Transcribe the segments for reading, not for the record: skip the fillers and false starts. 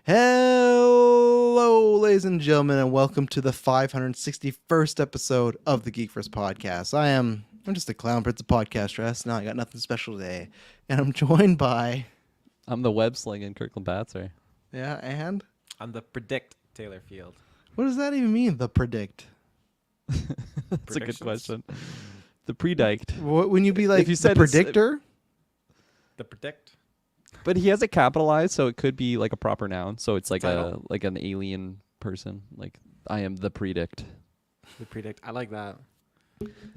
Hello, ladies and gentlemen, and welcome to the 561st episode of the GeekVerse podcast. I'm just a clown prince of podcast dress. Now I got nothing special today, and I'm joined by... I'm the web slinging Kirkland Batzer. Yeah, and? I'm the Predict Taylor Field. What does that even mean, the predict? That's a good question. The predict. When you be like, if you said the predictor? The Predict. But he has it capitalized, so it could be like a proper noun. So it's like Title. an alien person. Like, I am the predict. The Predict. I like that.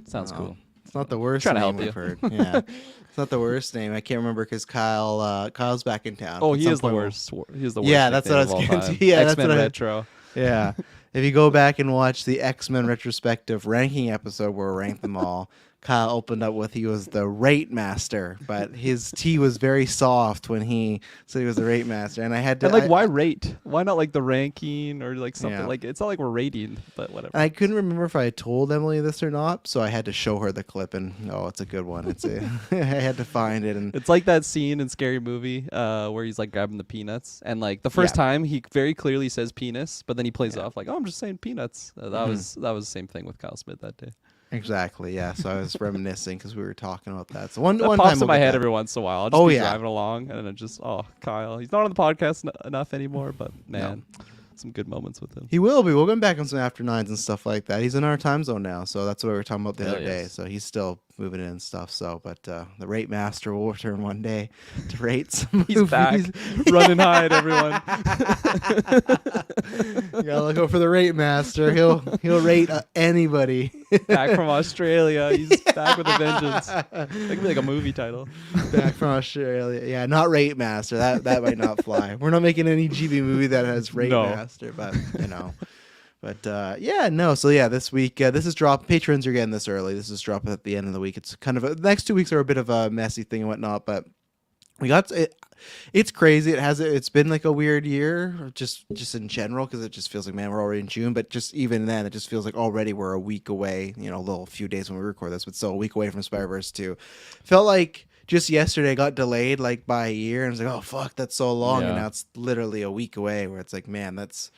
Sounds cool. It's not the worst Trying to name help I've heard. Yeah, it's not the worst name. I can't remember because Kyle's back in town. Oh, At he some is the point worst. He is the worst. Yeah, that's what I was nickname going of all to. time. Yeah, that's X-Men what Retro. Yeah. If you go back and watch the X-Men retrospective ranking episode where we ranked them all, Kyle opened up with he was the rate master, but his T was very soft when he said he was the rate master, and I had to. And like, why rate? Why not like the ranking or like something? Yeah. Like, it's not like we're rating, but whatever. I couldn't remember if I told Emily this or not, so I had to show her the clip, and it's a good one. I had to find it, and It's like that scene in Scary Movie where he's like grabbing the peanuts, and like the first time he very clearly says penis, but then he plays it off like, "Oh, I'm just saying peanuts." That was the same thing with Kyle Smith that day. exactly, yeah. So I was reminiscing because we were talking about that. So one That time pops in we'll my get head that. every once in a while. I'll just be yeah. driving along, and then it just, Kyle. He's not on the podcast enough anymore, but man, some good moments with him. He will be. We'll get back on some after nines and stuff like that. He's in our time zone now, so that's what we were talking about the Hell other day. yes. So he's still moving in and stuff. So, but the rate master will return one day to rate some He's movies. back, running hide, everyone. You gotta look out for the rate master. He'll rate anybody. Back from Australia. He's back with a vengeance. That could be like a movie title. Back from Australia. Yeah, not rate master. That might not fly. We're not making any GB movie that has rate master, but But So this week, this is drop. Patrons are getting this early. This is dropping at the end of the week. It's kind of the next 2 weeks are a bit of a messy thing and whatnot, but we got it. It's crazy. It's been like a weird year, just in general, because it just feels like, man, we're already in June. But just even then, it just feels like already we're a week away. A little few days when we record this, but still a week away from Spider-Verse 2. Felt like just yesterday got delayed like by a year, and it's like, oh fuck, that's so long, and now it's literally a week away. Where it's like, man, it's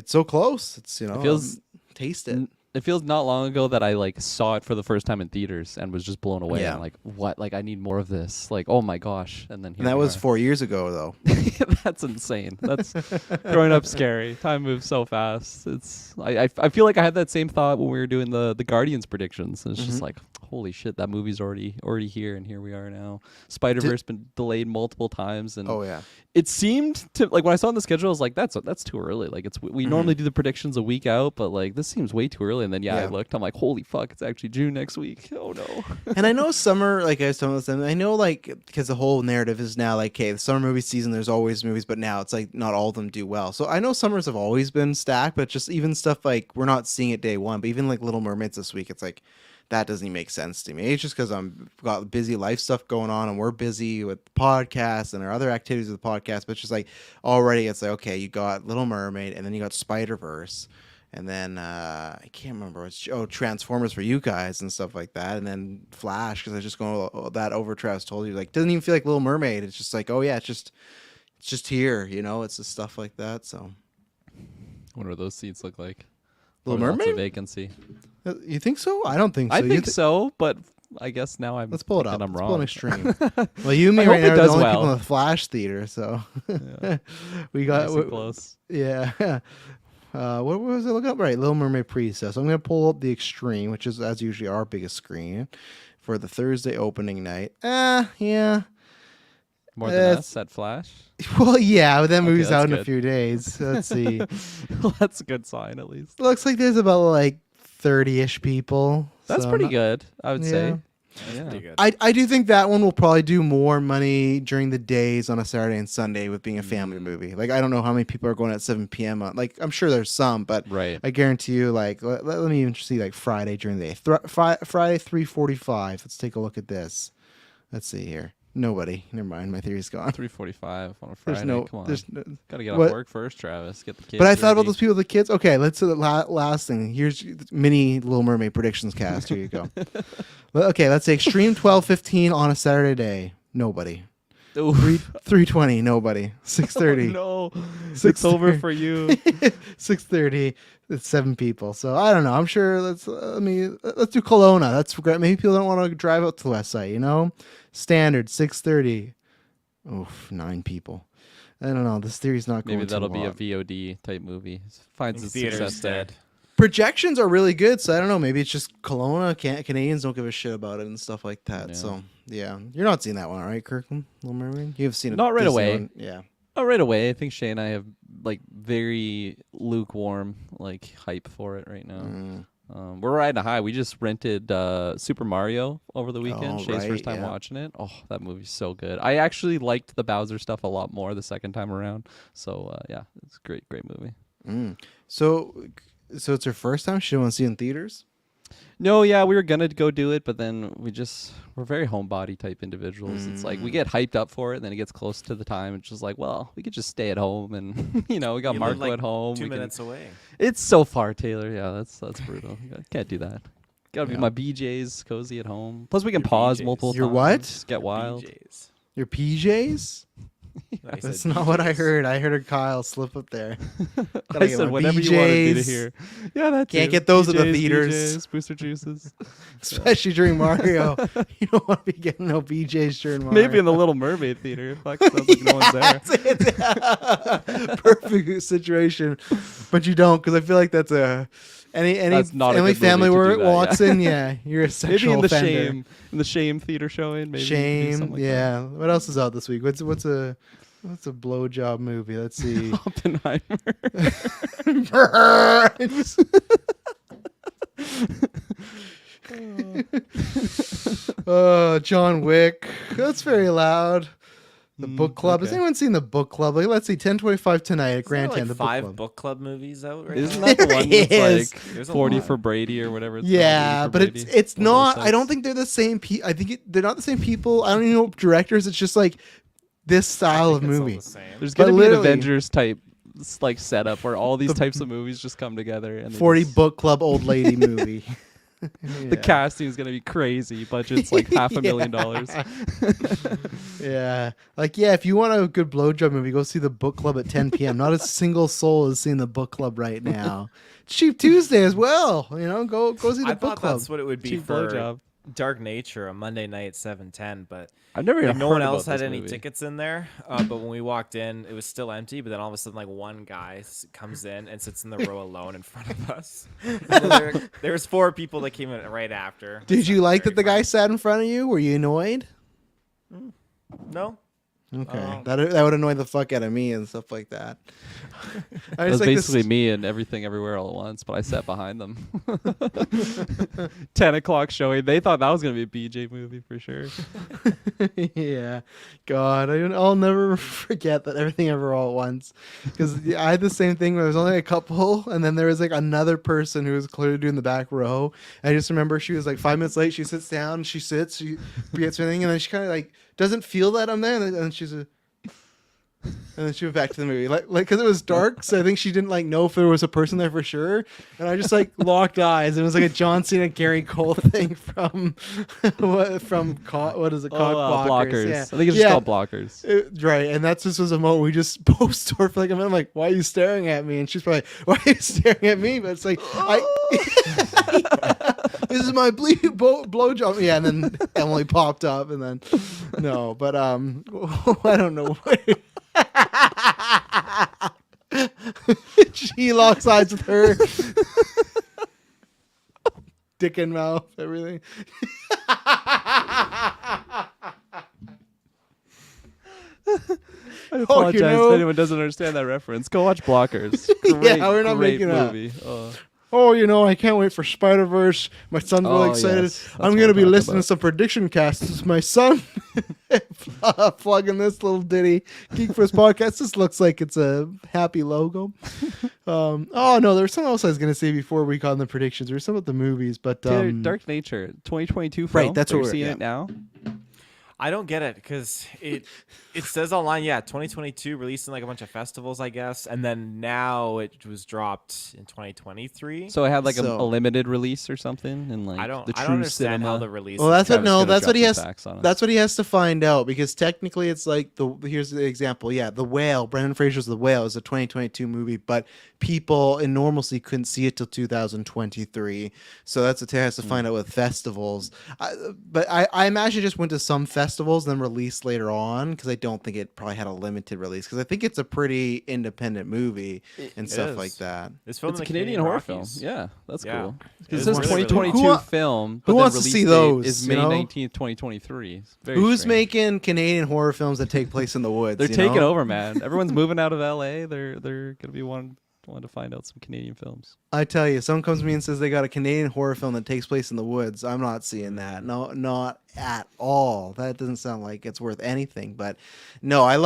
so close. It's It feels taste it. It feels not long ago that I like saw it for the first time in theaters and was just blown away. Yeah. I'm like, what? Like, I need more of this. Like, oh my gosh! And then here And that we was are. 4 years ago, though. That's insane. That's growing up scary. Time moves so fast. I feel like I had that same thought when we were doing the Guardians predictions. It's just like, holy shit, that movie's already here, and here we are now. Spider-Verse been delayed multiple times, and it seemed to, like, when I saw on the schedule, I was like, that's too early. Like, we normally do the predictions a week out, but like this seems way too early. And then I looked, I'm like, holy fuck, it's actually June next week. Oh no. And I know summer, like I was telling them, I know, like, because the whole narrative is now like, okay, the summer movie season, there's always movies, but now it's like not all of them do well. So I know summers have always been stacked, but just even stuff like we're not seeing it day one, but even like Little Mermaids this week, it's like that doesn't even make sense to me. It's just because I'm got busy life stuff going on, and we're busy with podcasts and our other activities with the podcast. But it's just like already, it's like, okay, you got Little Mermaid, and then you got Spider-Verse. And then I can't remember. Transformers for you guys and stuff like that. And then Flash, because I was just going that over Travis told you, like, doesn't even feel like Little Mermaid. It's just like, oh yeah, it's just here, It's just stuff like that. So, What do those seats look like? Little Lots Mermaid? of vacancy. You think so? I don't think so. I think so, but I guess now Let's pull it up. I'm Let's wrong. pull an extreme. Well, you and me I right hope now it are the does only well. people in the Flash theater. So we got Nice and close. Yeah. What was I looking up? Right, Little Mermaid pre-sale. So I'm going to pull up the extreme, which is as usually our biggest screen for the Thursday opening night. Yeah. More than us at Flash. Well, yeah, but that Okay, movie's that's out in a good. few days. So let's see. Well, that's a good sign, at least. Looks like there's about like 30-ish people. That's so pretty not- good, I would say. That's pretty good. I do think that one will probably do more money during the days on a Saturday and Sunday with being a family movie. Like, I don't know how many people are going at 7 p.m. Like, I'm sure there's some, but Right. I guarantee you, like, let me even see, like, Friday during the day. Friday, 3:45. Let's take a look at this. Let's see here. Nobody. Never mind. My theory's gone. 3:45 on a Friday. There's no. Come on. There's no, Gotta get what- off work first, Travis. Get the kids. but I thought about ready. those people, the kids. Okay, let's do the last thing. Here's mini Little Mermaid predictions cast. Here you go. Okay, let's say Extreme 12:15 on a Saturday day. Nobody. Oof. 3:20, nobody. 6:30. Oh, no, it's over for you. 6:30. It's 7 people. So I don't know. I'm sure. Let's do Kelowna. That's great. Maybe people don't want to drive out to the west side. Standard 6:30. Oof, 9 people. I don't know. This theory's not going. Maybe that'll be well. a VOD type movie. Finds its Theaters success there. dead. Projections are really good, so I don't know. Maybe it's just Kelowna. Canadians don't give a shit about it and stuff like that. Yeah. So yeah, you're not seeing that one, right, Kirkland? Little Mermaid. You've seen it. Not right Disney away. one. Yeah. Oh, right away. I think Shay and I have very lukewarm hype for it right now. We're riding a high. We just rented Super Mario over the weekend. Oh, Shay's right, first time yeah. watching it. Oh, that movie's so good. I actually liked the Bowser stuff a lot more the second time around. So yeah, it's a great movie. So it's her first time. She didn't want to see it in theaters. No, yeah, we were gonna go do it, but then we're very homebody type individuals. It's like we get hyped up for it, and then it gets close to the time. It's just like, well, we could just stay at home, and we got You Marco live, at home. 2 minutes away. It's so far, Taylor. Yeah, that's brutal. Can't do that. Gotta be Yeah. my BJs cozy at home. Plus, we can Your pause BJs. multiple Your times. what? Get wild. BJs. Your PJs? I That's said not what I BJs. heard. I heard a Kyle slip up there. I said whatever you wanted me to BJs. hear. Yeah, that Can't too. get those at the BJs, theaters. BJs, booster juices. Especially during Mario. You don't want to be getting no BJs during Mario. Maybe in the Little Mermaid theater. Fuck, sounds like no one's there. That's it. Perfect situation, but you don't, because I feel like that's any That's not a family good movie to where do it that, walks yeah. in. Yeah, you're a Maybe sexual in the offender. shame theater showing. Maybe do Shame. something like Yeah. What else is out this week? What's a blowjob movie? Let's see. that. Oppenheimer. John Wick. That's very loud. The book club. Has okay. anyone seen the book club? Let's see. 10:25 tonight at Isn't Grand there, Town. like The 5 book club. book club movies out right Isn't now? that the one There that's is. There's a 40 lot. for Brady or whatever it's Yeah, called, but 80 for Brady? it's One of not. those I don't types. think they're the same. I think they're not the same people. I don't even know directors. It's just like this style of It's all movie. the same. There's But gonna be an literally- Avengers type setup where all these types of movies just come together and they 40 just- book club old lady movie. The casting is gonna be crazy. Budget's like $500,000. Yeah. If you want a good blowjob movie, go see the book club at 10 p.m. Not a single soul is seeing the book club right now. Cheap Tuesday as well. Go see the I book thought club. that's what it would be Cheap for blowjob. Dark Nature, a Monday night 7:10, but I've never even no heard one about else had this any movie. tickets in there. But when we walked in, it was still empty. But then all of a sudden, one guy comes in and sits in the row alone in front of us. And then there was 4 people that came in right after. Did you like that the Very guy sat in front of you? Were you annoyed? fun. No. Okay. Oh. That would annoy the fuck out of me and stuff like that. I It was just like this- basically me and everything everywhere all at once, but I sat behind them. 10 o'clock showing. They thought that was going to be a BJ movie for sure. Yeah, God, I'll never forget that everything ever all at once. Because I had the same thing where there was only a couple, and then there was another person who was clearly doing the back row. I just remember she was 5 minutes late. She sits down, she sits, she gets anything, and then she kind of doesn't feel that I'm there, and then she's and then she went back to the movie, because it was dark, so I think she didn't know if there was a person there for sure. And I just locked eyes. It was like a John Cena, Gary Cole thing from what is it, Blockers. Yeah. I think it's just called Blockers. Right, and that's just was a moment we just both stored for a minute. I'm like, why are you staring at me? And she's probably, why are you staring at me? But it's this is my blowjob. Yeah, and then Emily popped up, and then no, but I don't know. She locks eyes with her. Dick in mouth, everything. I apologize if anyone doesn't understand that reference. Go watch Blockers. Great, we're not great making it up. movie. I can't wait for Spider-Verse. My son's really excited. Yes. That's I'm what going to be talking listening to about. some prediction casts. This is my son plugging this little ditty. GeekVerse podcast. This looks like it's a happy logo. No, there was something else I was going to say before we got on the predictions. There was something about the movies, but Dark Nature, 2022 film. Right, that's what we're we're- seeing yeah. it now. I don't get it because it says online, 2022 released in like a bunch of festivals, I guess, and then now it was dropped in 2023. So it had like a So- limited release or something, and like I don't the true understand how cinema. the release. Well, that's what Travis could've that's what he dropped has. the facts on us. That's what he has to find out because technically it's like here's the example. Yeah, The Whale. Brendan Fraser's The Whale is a 2022 movie, but people in normalcy couldn't see it till 2023. So that's what he has to find out with festivals. But I imagine it just went to some festivals then released later on because I don't think it probably had a limited release because I think it's a pretty independent movie and stuff is. like that. It's filmed It's in a the Canadian horror Rockies. film. Yeah, that's Yeah. cool. It Because is it says really, really 2022 cool. film, Who but wants the to release see date those, is you May know? 19th, 2023. It's very Who's strange. making Canadian horror films that take place in the woods? They're you taking know? over, man. Everyone's moving out of LA. They're gonna be wanting to find out some Canadian films. I tell you, someone comes to me and says they got a Canadian horror film that takes place in the woods. I'm not seeing that. No, not at all. That doesn't sound like it's worth anything. But no, I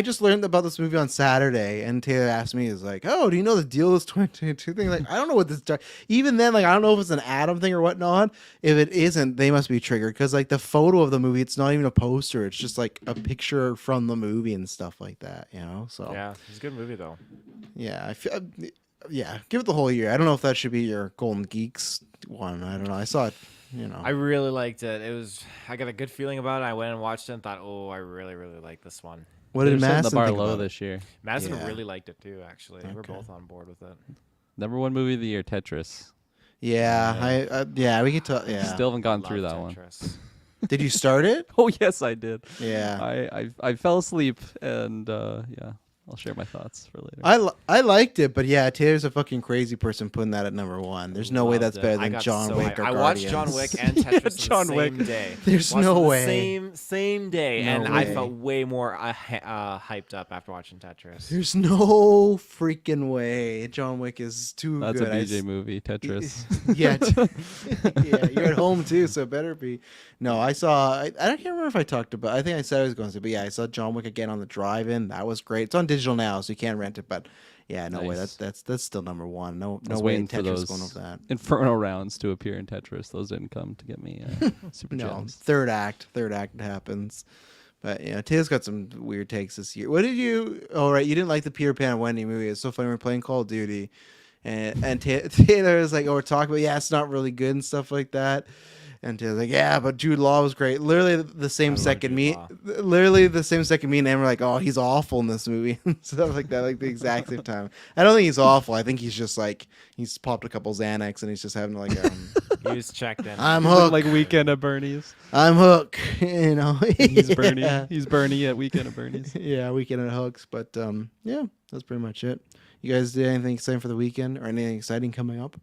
just learned about this movie on Saturday, and Taylor asked me, "Is like, oh, do you know the deal with this 2022 thing?" Like, I don't know what this. Even then, like, I don't know if it's an Adam thing or whatnot. If it isn't, they must be triggered because like the photo of the movie, it's not even a poster. It's just like a picture from the movie and stuff like that. You know, so Yeah, it's a good movie though. yeah, I feel. Yeah, give it the whole year. I don't know if that should be your Golden Geeks one. I don't know. I saw it, you know. I really liked it. I got a good feeling about it. I went and watched it and thought, oh, I really, really like this one. What They're did setting the Madison bar think low about it? this year. Madison Yeah. really liked it too, actually. We're Okay. both on board with it. Number one movie of the year, Tetris. Yeah, yeah, we could talk. Yeah. Still haven't gone Love through that one. Tetris. Did you start it? Oh yes, I did. Yeah. I fell asleep, and yeah, I'll share my thoughts for later. I liked it, but yeah, Taylor's a fucking crazy person putting that at number one. There's no way Loved that's it. better I than got John so Wick hyped. or I watched John Guardians. Wick and Tetris John the Wick. same day. There's Watched no them way. the same day, No and I way. felt way more hyped up after watching Tetris. There's no freaking way. John Wick is too That's good. a BJ movie, Tetris. Yeah, yeah, you're at home too, so it better be. No, I saw. I can't remember if I talked about. I think I said I was going to, but yeah, I saw John Wick again on the drive-in. That was great. It's on digital now, so you can't rent it. But yeah, no way. Nice. That's still number one. No I was way. waiting for Tetris those going over that. Inferno rounds to appear in Tetris. Those didn't come to get me super No, gems. third act happens. But yeah, Taylor's got some weird takes this year. What did you? Oh right, you didn't like the Peter Pan and Wendy movie. It's so funny. We're playing Call of Duty, and Taylor is like, "Oh, we're talking about it's not really good and stuff like that." And Taylor's like, "Yeah, but Jude Law was great." Literally the same I love second Jude me, Law. literally the same second me and Em were like, "Oh, he's awful in this movie," and stuff like that, like the exact same time. I don't think he's awful. I think he's just like he's popped a couple Xanax and he's just having like. He was checked in. I'm Look Hook. like Weekend at Bernie's. I'm Hook. You know, He's Bernie. Yeah. He's Bernie at Weekend at Bernie's. Yeah, weekend at Hooks. But yeah, that's pretty much it. You guys did anything exciting for the weekend or anything exciting coming up?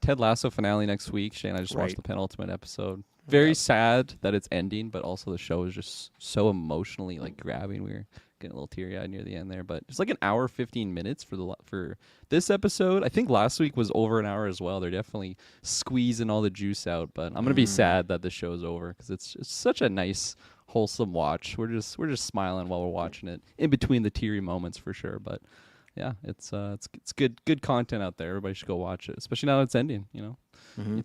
Ted Lasso finale next week. Shane, I just Right. watched the penultimate episode. Very Yeah. sad that it's ending, but also the show is just so emotionally like grabbing. We were getting a little teary eyed near the end there, but it's like an hour 15 minutes for this episode. I think last week was over an hour as well. They're definitely squeezing all the juice out, but I'm gonna be sad that the show's over because it's such a nice wholesome watch. We're just smiling while we're watching it in between the teary moments for sure, but. Yeah, it's good content out there. Everybody should go watch it, especially now that it's ending. You know,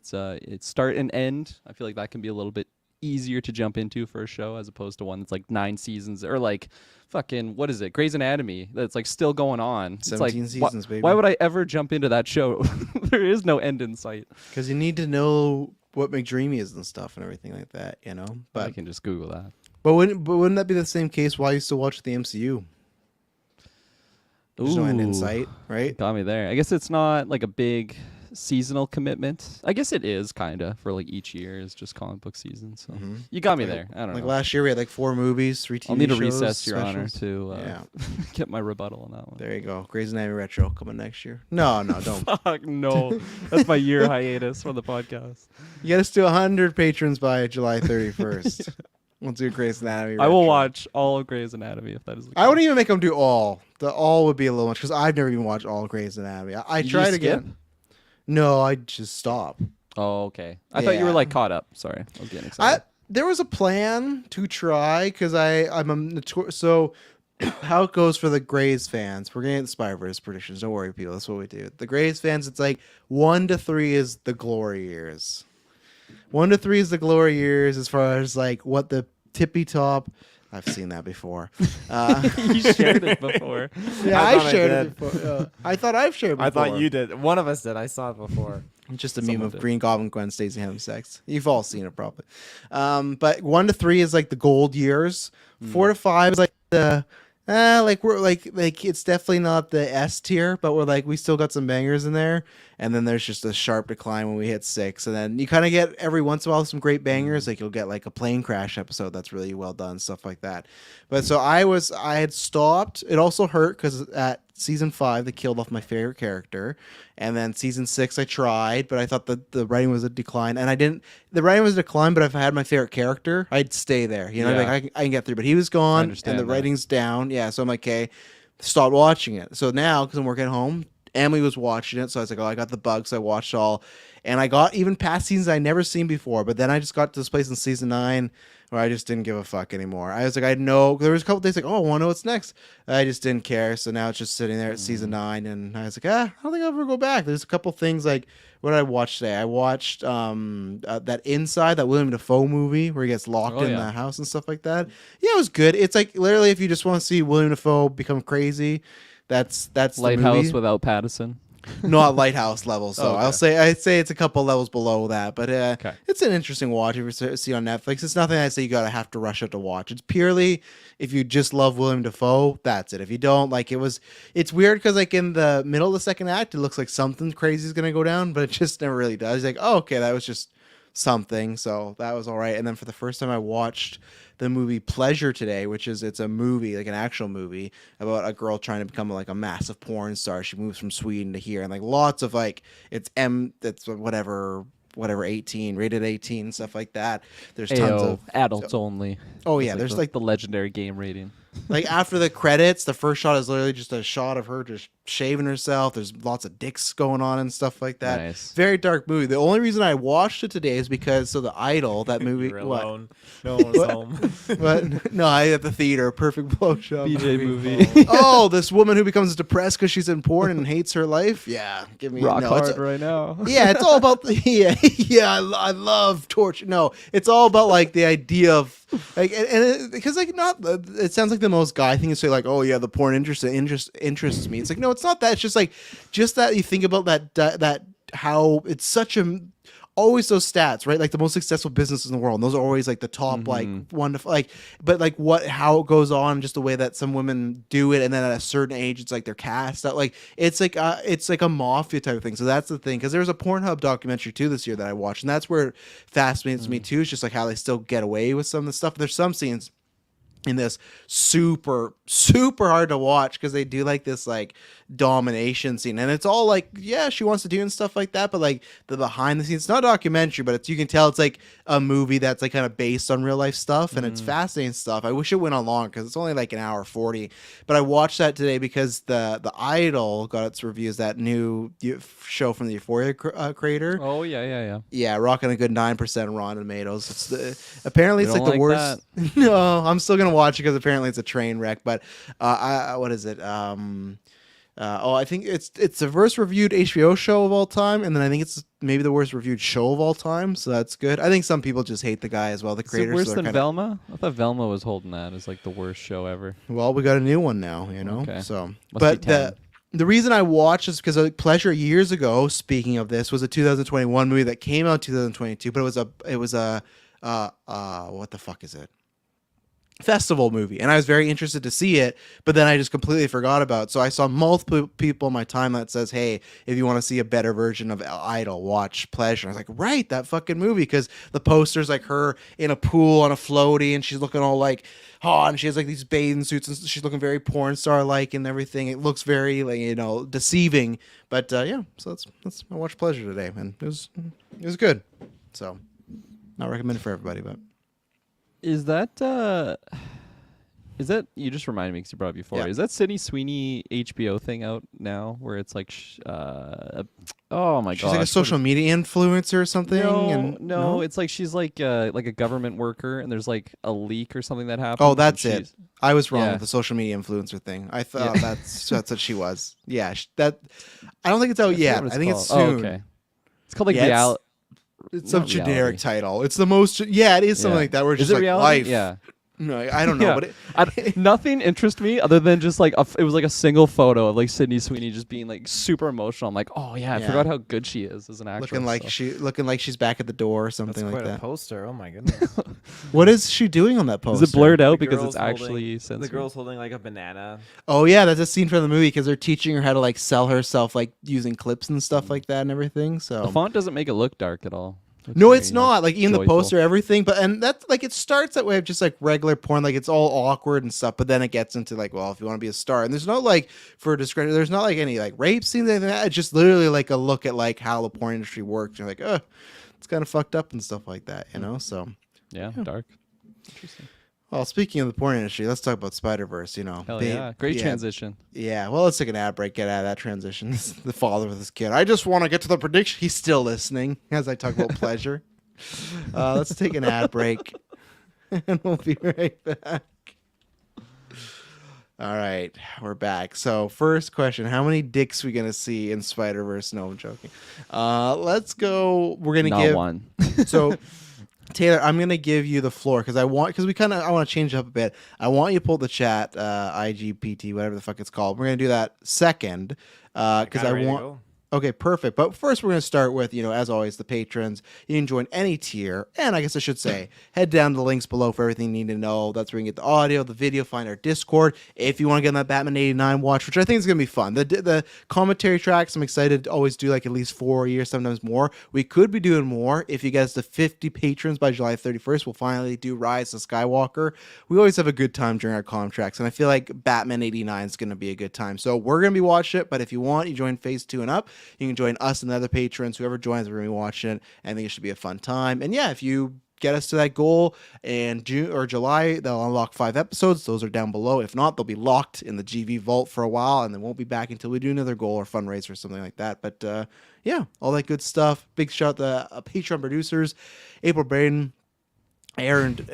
it's start and end. I feel like that can be a little bit easier to jump into for a show as opposed to one that's like 9 seasons or like fucking what is it, Grey's Anatomy that's like still going on. It's 17 like, seasons, baby. Why would I ever jump into that show? There is no end in sight. Because you need to know what McDreamy is and stuff and everything like that, you know. I But can just Google that. wouldn't that be the same case? Why you still watch the MCU? There's no end in Ooh. sight, right? Got me there. I guess it's not like a big seasonal commitment. I guess it is kind of for like each year is just comic book season. So you got me there. I don't Like know. last year we had like 4 movies, 3 TV I'll need to shows, recess, Your Honor, specials. to Yeah. get my rebuttal on that one. There you go. Grey's Anatomy Retro coming next year. No, don't. Fuck no. That's my year hiatus for the podcast. You got us to 100 patrons by July 31st. We'll do Grey's Anatomy I will Retro. watch all of Grey's Anatomy if that is the case. I wouldn't even make them do all. The all would be a little much because I've never even watched all Grey's Anatomy. I Did you tried skip? again. No, I just stop. Oh, okay. I thought you were Yeah. like caught up. Sorry. I was getting excited. There was a plan to try because I'm a so how it goes for the Grey's fans. We're getting the Spider-Verse predictions. Don't worry, people. That's what we do. The Grey's fans, it's like 1 to 3 is the glory years. 1 to 3 is the glory years as far as like what the tippy top. I've seen that before. You shared it before. Yeah, I I thought I shared did. it before. I thought I've shared it before. I thought you did. One of us did. I saw it before. Just a meme Someone of did. Green Goblin, Gwen Stacy having sex. You've all seen it probably. But 1 to 3 is like the gold years. 4 to 5 is like the like we're like it's definitely not the S tier, but we're like we still got some bangers in there. And then there's just a sharp decline when we hit 6. And then you kind of get every once in a while some great bangers. Like you'll get like a plane crash episode that's really well done, stuff like that. But so I had stopped. It also hurt because at season 5 they killed off my favorite character, and then season 6 I tried, but I thought that the writing was a decline, and I didn't. The writing was a decline, but if I had my favorite character, I'd stay there. You know, Yeah. like I can get through. But he was gone, and understand the that. writing's down. Yeah, so I'm like, okay, stopped watching it. So now, because I'm working at home, Emily was watching it, so I was like, oh, I got the bug, so I watched all, and I got even past seasons I never seen before. But then I just got to this place in season 9 where I just didn't give a fuck anymore. I was like, I know there was a couple days like, oh, I want to know what's next. I just didn't care. So now it's just sitting there at season 9, and I was like, I don't think I'll ever go back. There's a couple things like what did I watch today? I watched that Inside, that William Dafoe movie where he gets locked in the house and stuff like that. Yeah, it was good. It's like literally if you just want to see William Dafoe become crazy, that's Lighthouse the movie. without Pattison. Not Lighthouse levels, so Oh, okay. I'd say it's a couple levels below that, but Okay. it's an interesting watch if you see on Netflix. It's nothing I say you gotta have to rush out to watch. It's purely if you just love William Dafoe, that's it. If you don't, like it's weird because like in the middle of the second act, it looks like something crazy is gonna go down, but it just never really does. Like, oh, okay, that was just something, so that was all right. And then for the first time, I watched the movie Pleasure today, which is it's a movie, like an actual movie about a girl trying to become like a massive porn star. She moves from Sweden to here, and like lots of like it's whatever 18, rated 18, stuff like that. There's tons AO, of adults only. oh yeah, It's there's the, like the legendary game rating. like after the credits, the first shot is literally just a shot of her just shaving herself. There's lots of dicks going on and stuff like that. Nice. Very dark movie. The only reason I watched it today is because The Idol, that movie. You were What? alone. No one was home. But no, I at the theater. Perfect blowjob. BJ movie. Oh, this woman who becomes depressed because she's in porn and hates her life. Yeah, give me Rock no, hard it's- right now. Yeah, it's all about I love torture. No, it's all about like the idea of like because like not it sounds like the most guy thing to say like, oh yeah, the porn interests me. It's like, no, it's not that. It's just like that you think about that how it's such a always those stats, right? Like the most successful businesses in the world. And those are always like the top like wonderful like but like how it goes on, just the way that some women do it, and then at a certain age it's like they're cast out. Like it's like a mafia type of thing. So that's the thing, because there's a Pornhub documentary too this year that I watched, and that's where it fascinates me too. It's just like how they still get away with some of the stuff. There's some scenes in this super hard to watch because they do like this like domination scene, and it's all like, yeah, she wants to do and stuff like that, but like the behind the scenes, it's not a documentary, but it's, you can tell it's like a movie that's like kind of based on real life stuff, and it's fascinating stuff. I wish it went on long because it's only like an hour 40, but I watched that today because the Idol got its reviews, that new show from the Euphoria creator. Oh yeah. Yeah, rocking a good 9% Rotten Tomatoes. It's apparently it's You like the don't worst. like No, I'm still gonna watch it because apparently it's a train wreck. But what is it? I think it's the worst reviewed HBO show of all time, and then I think it's maybe the worst reviewed show of all time. So that's good. I think some people just hate the guy as well, the Is creator. it worse so than kinda, Velma? I thought Velma was holding that as like the worst show ever. Well, we got a new one now, you know. Okay. So, Must but be 10. the reason I watched is because Pleasure years ago, speaking of this, was a 2021 movie that came out 2022, but it was a what the fuck is it? Festival movie, and I was very interested to see it, but then I just completely forgot about it. So I saw multiple people in my time that says, hey, if you want to see a better version of Idol, watch Pleasure. I was like, right, that fucking movie, because the poster's like her in a pool on a floaty, and she's looking all like hot, and she has like these bathing suits, and she's looking very porn star like and everything. It looks very like, you know, deceiving, but yeah, so that's I watched Pleasure today, and it was good. So not recommended for everybody, but Is that you just reminded me because you brought up before. Yeah. Is that Sydney Sweeney HBO thing out now where it's like oh my god, she's like a social media influencer or something? No, it's like she's like a government worker, and there's like a leak or something that happened. Oh, that's and it. she's- I was wrong Yeah. with the social media influencer thing. I thought Yeah. that's what she was. Yeah, that I don't think it's out I forget yet. what I think it's called. soon. Oh, okay. It's called like Yeah, it's- It's some not generic reality. title. It's the most. Yeah, it is something Yeah. like that. Where it's Is just it like reality? life. Yeah. No, I don't know, Yeah. but Nothing interests me other than just like it was like a single photo of like Sydney Sweeney just being like super emotional. I'm like, oh yeah, I Yeah. forgot how good she is as an actress. looking like she's back at the door or That's something quite like a that. poster. Oh my goodness. What is she doing on that Is poster? it blurred out The because girl's it's actually holding- censored? The girl's holding like a banana. Oh yeah, that's a scene from the movie because they're teaching her how to like sell herself like using clips and stuff like that and everything. So The font doesn't make it look dark at all. no, very, it's not. Like even the joyful. poster, everything. But and that's like it starts that way of just like regular porn, like it's all awkward and stuff. But then it gets into like, well, if you want to be a star, and there's no like for discretion, there's not like any like rape scenes, anything like that. It's just literally like a look at like how the porn industry works. You're like, oh, it's kind of fucked up and stuff like that, you know. So Yeah, dark. Interesting. well, speaking of the porn industry, let's talk about Spider-Verse. You know, Hell yeah, great transition. Yeah, well, let's take an ad break. Get out of that transition. The father with his kid. I just want to get to the prediction. He's still listening as I talk about pleasure. Let's take an ad break, and we'll be right back. All right, we're back. So, first question: how many dicks we gonna see in Spider-Verse? No, I'm joking. Let's go. We're gonna Not give one. so. Taylor, I'm gonna give you the floor because I want to change it up a bit. I want you to pull the chat, IGPT, whatever the fuck it's called. We're gonna do that second because I want. Okay, perfect. But first, we're going to start with, as always, the patrons. You can join any tier. And I guess I should say, head down to the links below for everything you need to know. That's where you can get the audio, the video, find our Discord. If you want to get on that Batman 89 watch, which I think is going to be fun. The commentary tracks, I'm excited to always do like at least 4 a year, sometimes more. We could be doing more. If you get us to 50 patrons by July 31st, we'll finally do Rise of Skywalker. We always have a good time during our contracts. And I feel like Batman 89 is going to be a good time. So we're going to be watching it. But if you want, you join phase 2 and up. You can join us and the other patrons. Whoever joins, we're going to be watching it. I think it should be a fun time. And yeah, if you get us to that goal in June or July, they'll unlock 5 episodes. Those are down below. If not, they'll be locked in the GV vault for a while, and they won't be back until we do another goal or fundraiser or something like that. But yeah, all that good stuff. Big shout out to Patreon producers, April Braden, Aaron.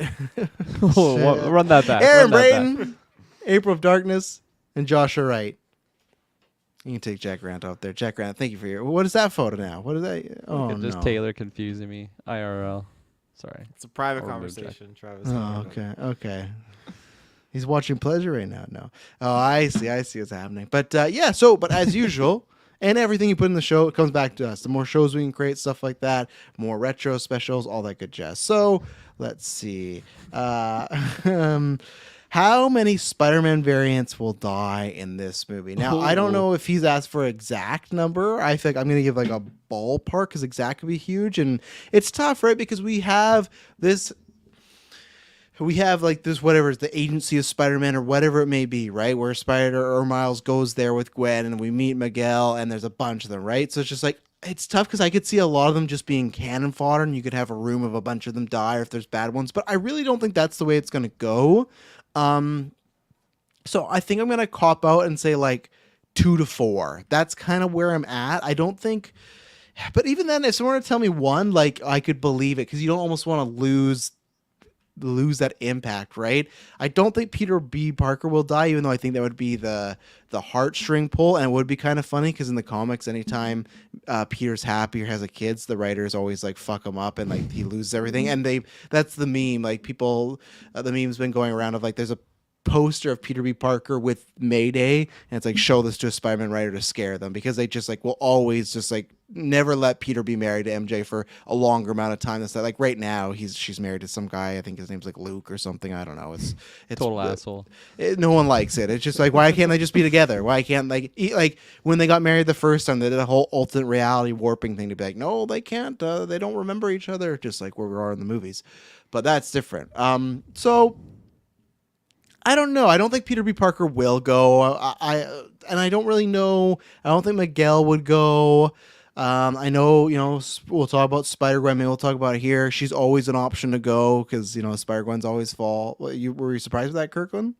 Run that back. Aaron Run that back. Braden, April of Darkness, and Joshua Wright. You can take Jack Grant out there. Jack Grant, thank you for your. What is that photo now? What is that? Oh, Just no. Taylor confusing me. IRL. Sorry. It's a private I'll remove conversation, Travis. Oh, okay. He's watching pleasure right now. No. Oh, I see what's happening. But yeah, but as usual, and everything you put in the show, it comes back to us. The more shows we can create, stuff like that, more retro specials, all that good jazz. So let's see. How many Spider-Man variants will die in this movie? Now, I don't know if he's asked for an exact number. I think I'm going to give like a ballpark because exact could be huge. And it's tough, right? Because we have like this, whatever, the agency of Spider-Man or whatever it may be, right? Where Spider or Miles goes there with Gwen and we meet Miguel and there's a bunch of them, right? So it's just like, it's tough because I could see a lot of them just being cannon fodder and you could have a room of a bunch of them die or if there's bad ones. But I really don't think that's the way it's going to go. So I think I'm going to cop out and say like 2 to 4. That's kind of where I'm at. I don't think, but even then, if someone were to tell me 1, like I could believe it because you don't almost want to lose that impact, right? I don't think Peter B. Parker will die, even though I think that would be the heartstring pull, and it would be kind of funny because in the comics, anytime Peter's happy or has a kids, the writers always like fuck him up and like he loses everything, and that's the meme. Like people, the meme's been going around of like there's a poster of Peter B. Parker with Mayday, and it's like show this to a Spider-Man writer to scare them because they just like will always just like never let Peter be married to MJ for a longer amount of time. That's like right now she's married to some guy. I think his name's like Luke or something. I don't know. It's Total asshole. No one likes it. It's just like why can't they just be together? Why can't like when they got married the first time they did a whole alternate reality warping thing to be like no they can't. They don't remember each other just like where we are in the movies. But that's different. So. I don't know. I don't think Peter B. Parker will go. And I don't really know. I don't think Miguel would go. I know, we'll talk about Spider-Gwen. Maybe we'll talk about it here. She's always an option to go because, Spider-Gwen's always fall. Were you surprised with that, Kirkland?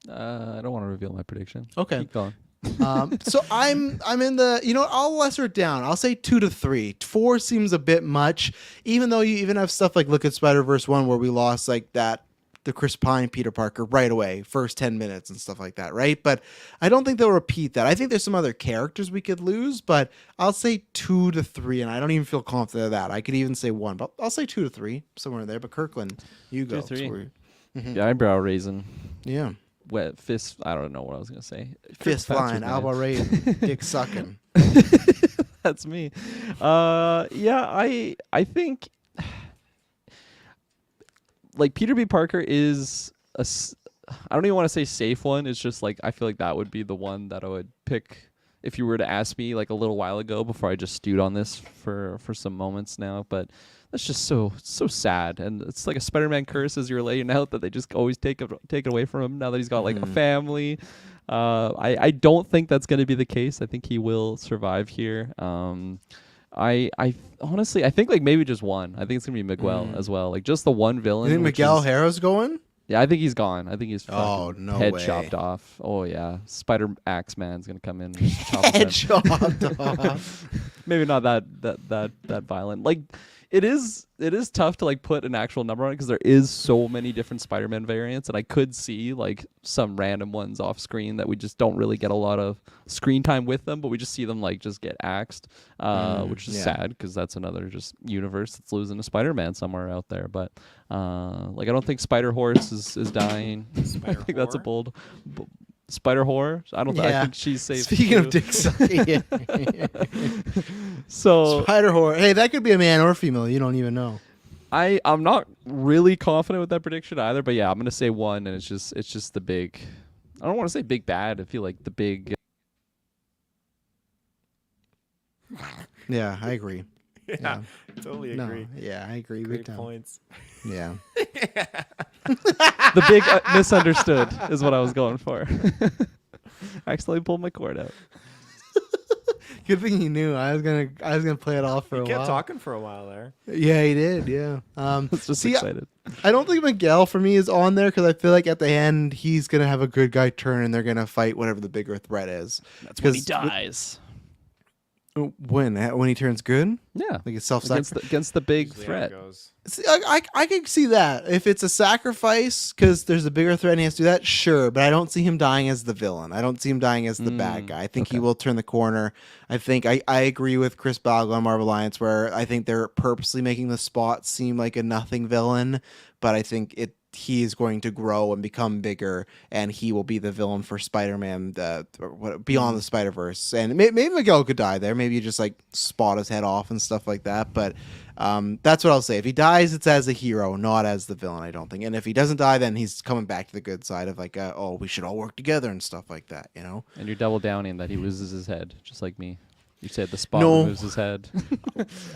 I don't want to reveal my prediction. Okay. Keep going. So I'm in the, I'll lesser it down. I'll say 2 to 3. 4 seems a bit much, even though you even have stuff like look at Spider-Verse 1 where we lost like that the Chris Pine Peter Parker right away, first 10 minutes and stuff like that, right? But I don't think they'll repeat that. I think there's some other characters we could lose, but I'll say 2 to 3, and I don't even feel confident of that. I could even say 1, but I'll say 2 to 3, somewhere in there. But Kirkland, you go. 2 to 3. Sorry. The eyebrow raising. Yeah. Wet fist. I don't know what I was gonna say. Fist flying, elbow raising, dick sucking. That's me. Yeah, I think like Peter B. Parker is I don't even want to say safe one. It's just like I feel like that would be the one that I would pick if you were to ask me like a little while ago before I just stewed on this for some moments now. But that's just so sad, and it's like a Spider-Man curse as you're laying out that they just always take it away from him now that he's got like a family. I don't think that's going to be the case. I think he will survive here. I honestly I think like maybe just one. I think it's gonna be Miguel as well. Like just the one villain. You think Miguel O'Hara's going? Yeah, I think he's gone. I think he's no head way. chopped off. Oh yeah, Spider Axe Man's gonna come in. And just chop his Head chopped off. Maybe not that violent. Like it is tough to like put an actual number on it because there is so many different Spider-Man variants, and I could see like some random ones off screen that we just don't really get a lot of screen time with them, but we just see them like just get axed, which is sad because that's another just universe that's losing a Spider-Man somewhere out there. But like I don't think Spider Horse is dying. I think that's a bold. Spider Horror. I don't. I think she's safe. Speaking of dick sucking, so Spider Horror. Hey, that could be a man or female. You don't even know. I'm not really confident with that prediction either. But yeah, I'm gonna say 1, and it's just the big. I don't want to say big bad. I feel like the big. Yeah, I agree. Yeah, totally agree. No, yeah, I agree. Great Big time. points. Yeah. The big misunderstood is what I was going for. I accidentally pulled my cord out. Good thing he knew. I was gonna play it off for a He while. kept talking for a while there. Yeah, he did. Yeah. It's just see, excited. I don't think Miguel for me is on there because I feel like at the end he's gonna have a good guy turn and they're gonna fight whatever the bigger threat is. That's when he dies. When he turns good, Yeah, like it's self-sacrifice against the big Usually how it threat. goes. See, I could see that if it's a sacrifice because there's a bigger threat and he has to do that. Sure, but I don't see him dying as the villain. I don't see him dying as the bad guy. I think he will turn the corner. I think I agree with Chris Balgo on Marvel Alliance where I think they're purposely making the Spot seem like a nothing villain, but I think he is going to grow and become bigger, and he will be the villain for Spider-Man Beyond the Spider-Verse. And maybe Miguel could die there. Maybe you just like spot his head off and stuff like that. But that's what I'll say. If he dies, it's as a hero, not as the villain, I don't think. And if he doesn't die, then he's coming back to the good side of like, we should all work together and stuff like that, you know? And you're double downing that he loses his head, just like me. You said the Spot No. removes his head.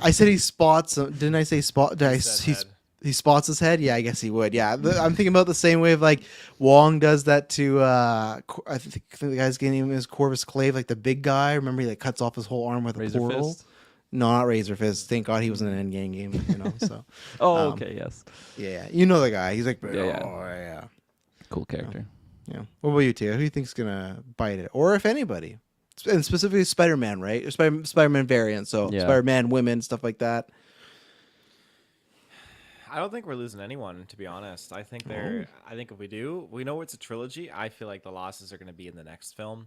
I said he spots. Didn't I say spot? Did I? Said He spots his head. Yeah, I guess he would. Yeah, I'm thinking about the same way of like Wong does that to. I think the guy's name is Corvus Clave, like the big guy. Remember, he like cuts off his whole arm with Razor a portal. Fist? No, not Razor Fist. Thank God he was in an Endgame game. You know. So. Oh, okay, yes. Yeah, you know the guy. He's like, Yeah. Cool character. Yeah. What about you, Tio? Who do you think's gonna bite it, or if anybody? And specifically Spider-Man, right? Or Spider-Man variant. So Yeah. Spider-Man, women, stuff like that. I don't think we're losing anyone, to be honest. I think I think if we do, we know it's a trilogy. I feel like the losses are going to be in the next film.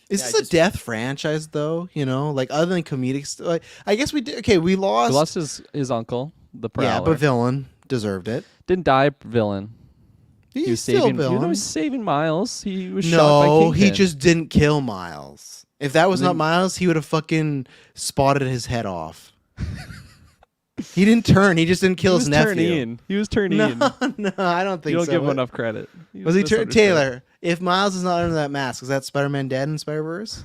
Is Yeah, this a death franchise though? You know, like other than comedic, like I guess we did. Okay, we lost. He lost his uncle, the Prowler. Yeah, but villain deserved it. Didn't die villain. He's He was still saving. villain. He was saving Miles. He was shot by No, Kingpin. he just didn't kill Miles. If that was not Then- Miles, he would have fucking spotted his head off. He didn't turn. He just didn't kill his nephew. He was turning. No, no, I don't think You don't so. give him enough credit. Was he Taylor? If Miles is not under that mask, is that Spider-Man dead in Spider-Verse?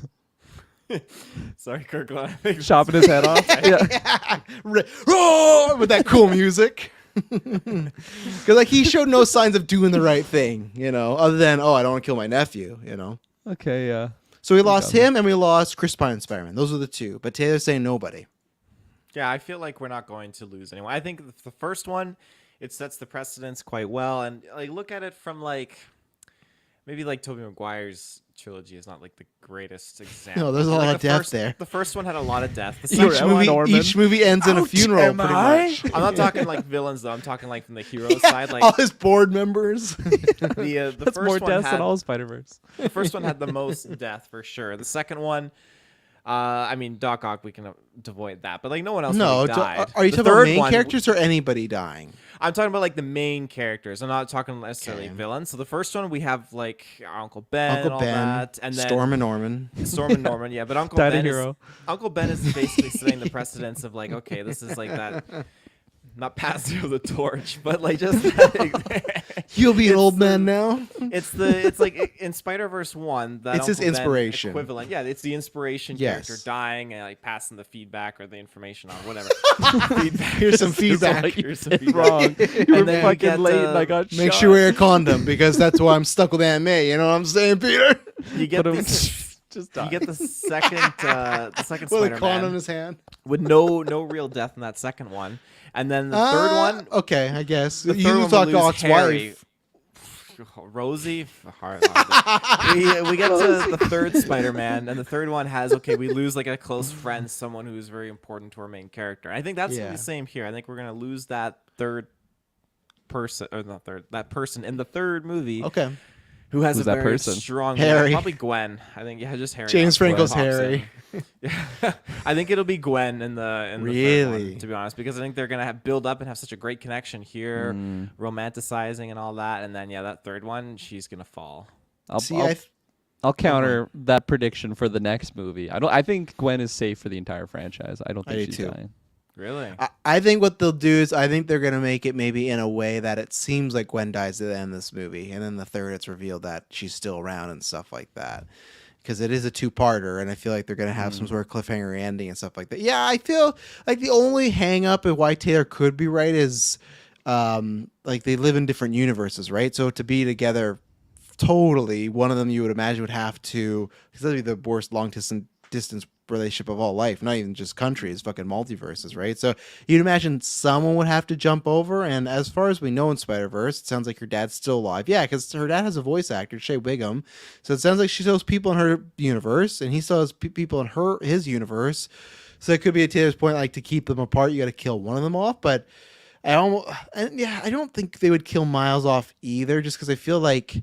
Sorry, Kirkland. I think chopping his head off? Yeah. Roar! With that cool music. Because like he showed no signs of doing the right thing, you know, other than I don't want to kill my nephew, you know. Okay, yeah. So we lost him and we lost Chris Pine and Spider-Man. Those are the two. But Taylor's saying nobody. Yeah, I feel like we're not going to lose anyone. I think the first one, it sets the precedence quite well, and like look at it from like maybe like Tobey Maguire's trilogy is not like the greatest example. No, there's a lot Like, of death there. The first one had a lot of death. The second Each movie ends in a funeral, pretty much. I'm not talking like villains though. I'm talking like from the hero side. Like all his board members. the That's first more one deaths had than all Spider-Verse. the first one had the most death for sure. The second one, I mean Doc Ock, we can avoid that, but like no one else really died. Are you The talking about third main one, characters or anybody dying? I'm talking about like the main characters. I'm not talking necessarily Okay. villains. So the first one we have like our Uncle Ben, and all that, and then Storm and Norman. Storm and Norman, yeah. But Uncle Died a Ben hero. Uncle Ben is basically setting the precedence of like, okay, this is like that, not passing of the torch, but like just You'll be an old man now. it's like in Spider-Verse 1 that It's his Uncle Ben inspiration. equivalent. Yeah, it's the inspiration Yes. character dying and like passing the feedback or the information on whatever. Feedback. Here's some feedback. Here's some feedback. Wrong. You were And then we fucking get, late and I got Make shot. sure you wear a condom because that's why I'm stuck with Aunt May. You know what I'm saying, Peter? You get But this. just You die. get the second With a condom in Spider-Man his hand. with no real death in that second one, and then the third one. Okay, I guess. The third You one thought will lose Ock's Harry. wife. Rosie, we get to the third Spider-Man, and the third one has we lose like a close friend, someone who's very important to our main character. I think that's gonna be Yeah. the same here. I think we're gonna lose that third person, or not third, that person in the third movie. Okay. Who has Who's a that very person? strong Harry. Probably Gwen. I think just Harry. James Gwen Franco's pops in. Harry. Yeah. I think it'll be Gwen in the third Really? one, to be honest, because I think they're gonna build up and have such a great connection here, romanticizing and all that, and then that third one she's gonna fall. I'll counter that prediction for the next movie. I think Gwen is safe for the entire franchise. I don't I think do she's too. dying. Really? I think what they'll do is I think they're going to make it maybe in a way that it seems like Gwen dies at the end of this movie. And then the third, it's revealed that she's still around and stuff like that. Because it is a two-parter, and I feel like they're going to have some sort of cliffhanger ending and stuff like that. Yeah, I feel like the only hang-up of why Taylor could be right is like they live in different universes, right? So to be together totally, one of them you would imagine would have to, because that'd be the worst long-distance relationship of all life, not even just countries, fucking multiverses, right? So you'd imagine someone would have to jump over, and as far as we know in Spider-Verse, it sounds like her dad's still alive. Yeah, because her dad has a voice actor, Shea Wiggum, so it sounds like she still has people in her universe, and he still has people in his universe, so it could be, at Taylor's point, like, to keep them apart, you got to kill one of them off, but I don't think they would kill Miles off either, just because I feel like,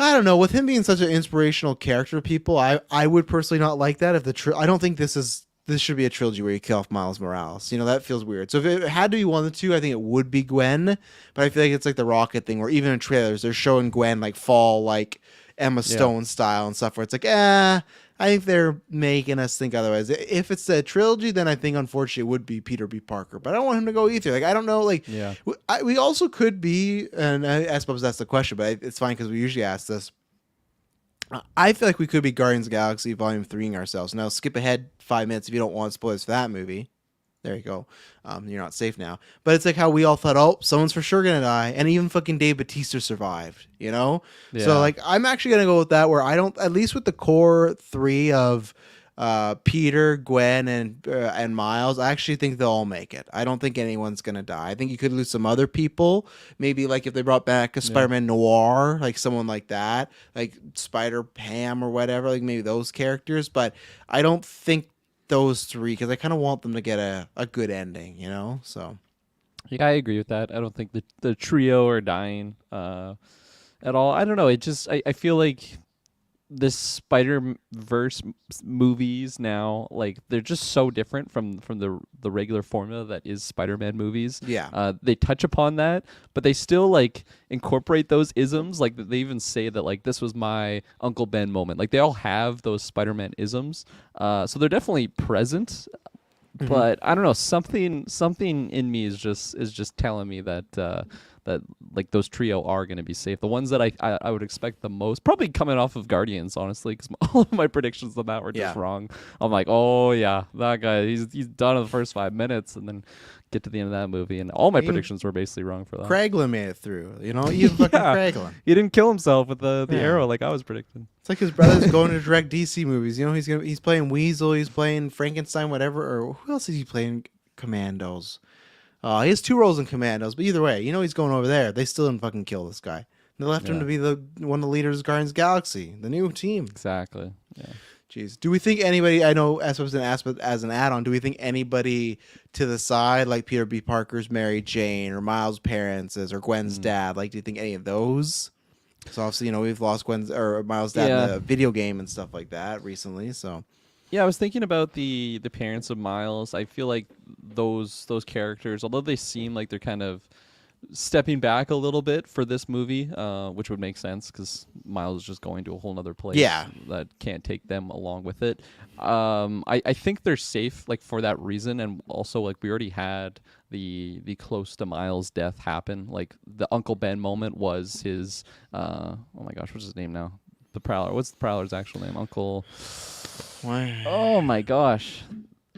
I don't know, with him being such an inspirational character to people, I would personally not like that. I don't think this should be a trilogy where you kill off Miles Morales. You know, that feels weird. So if it had to be one of the two, I think it would be Gwen. But I feel like it's like the Rocket thing, where even in trailers they're showing Gwen like fall like Emma Stone style and stuff, where it's like, I think they're making us think otherwise. If it's a trilogy, then I think unfortunately it would be Peter B. Parker. But I don't want him to go either. Like, I don't know. Like, we also could be, and I suppose that's the question, but it's fine because we usually ask this. I feel like we could be Guardians of the Galaxy Volume 3-ing ourselves. Now, skip ahead 5 minutes if you don't want spoilers for that movie. There you go. You're not safe now. But it's like how we all thought, oh, someone's for sure going to die. And even fucking Dave Bautista survived, you know? Yeah. So, like, I'm actually going to go with that, where I don't, at least with the core three of Peter, Gwen, and Miles, I actually think they'll all make it. I don't think anyone's going to die. I think you could lose some other people. Maybe, like, if they brought back a Spider-Man Noir, like someone like that, like Spider-Ham or whatever, like maybe those characters. But I don't think those three, because I kind of want them to get a good ending, you know? So Yeah, I agree with that. I don't think the trio are dying at all. I don't know. It just I feel like this Spider-Verse movies now, like, they're just so different from the regular formula that is Spider-Man movies. Yeah. They touch upon that, but they still like incorporate those isms. Like, they even say that, like, this was my Uncle Ben moment. Like, they all have those Spider-Man isms. So they're definitely present. But I don't know, something in me is just telling me that that like those trio are going to be safe. The ones that I would expect the most, probably coming off of Guardians, honestly, because all of my predictions on that were just wrong. I'm like, oh yeah, that guy, he's done in the first 5 minutes, and then get to the end of that movie, and all my predictions were basically wrong for that. Craiglin made it through, you know? Even fucking Craiglin. He didn't kill himself with the arrow like I was predicting. It's like his brother's going to direct DC movies. You know, he's playing Weasel, he's playing Frankenstein, whatever. Or who else is he playing? Commandos. He has 2 roles in Commandos, but either way, you know he's going over there. They still didn't fucking kill this guy. They left him to be one of the leaders of Guardians of the Galaxy, the new team. Exactly. Yeah. Jeez. Do we think anybody, I know as I was going to ask, but as an add-on, do we think anybody to the side, like Peter B. Parker's Mary Jane, or Miles' parents, or Gwen's dad, like, do you think any of those? So obviously, we've lost Gwen's or Miles' dad in the video game and stuff like that recently, so... Yeah, I was thinking about the parents of Miles. I feel like those characters, although they seem like they're kind of stepping back a little bit for this movie, which would make sense because Miles is just going to a whole nother place that can't take them along with it. I think they're safe, like, for that reason, and also, like, we already had the close to Miles' death happen. Like, the Uncle Ben moment was his oh my gosh, what's his name now? The Prowler. What's the Prowler's actual name? Uncle... Why? Oh my gosh.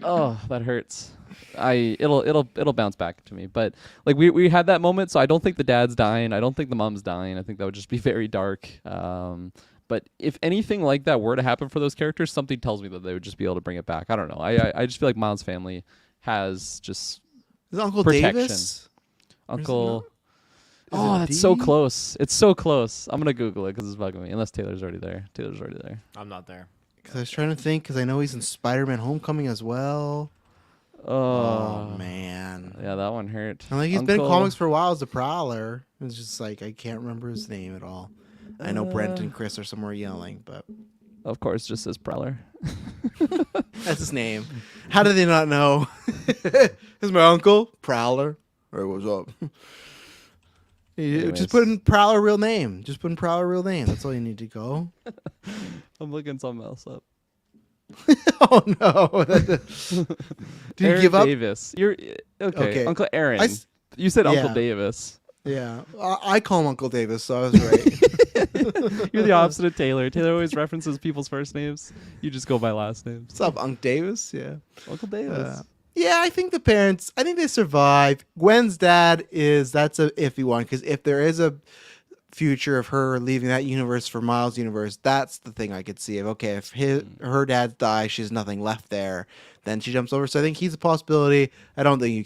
Oh, that hurts. It'll bounce back to me. But like we had that moment, so I don't think the dad's dying. I don't think the mom's dying. I think that would just be very dark. But if anything like that were to happen for those characters, something tells me that they would just be able to bring it back. I don't know. I just feel like Miles' family has just Is it Uncle protection. Davis? Uncle. Is Oh, it that's D? so close. It's so close. I'm gonna Google it because it's bugging me. Unless Taylor's already there. I'm not there. Because I was trying to think, because I know he's in Spider-Man Homecoming as well. Oh man. Yeah, that one hurt. And like he's been in comics for a while as the Prowler. It's just like I can't remember his name at all. I know Brent and Chris are somewhere yelling, but of course, just says Prowler. that's his name. How did they not know? Is my uncle Prowler? Or what's up? Just put in Prowler real name. Just put in Prowler real name. That's all you need to go. I'm looking something else up. Oh no! Did you Aaron give up? Davis. You're okay. Uncle Aaron. You said Uncle Davis. Yeah, I call him Uncle Davis, so I was right. You're the opposite of Taylor. Taylor always references people's first names. You just go by last names. What's up, Uncle Davis? Yeah, Uncle Davis. Yeah, I think the parents, I think they survive. Gwen's dad that's a iffy one, because if there is a future of her leaving that universe for Miles' universe, that's the thing I could see. If her dad dies, she has nothing left there, then she jumps over. So I think he's a possibility. I don't think you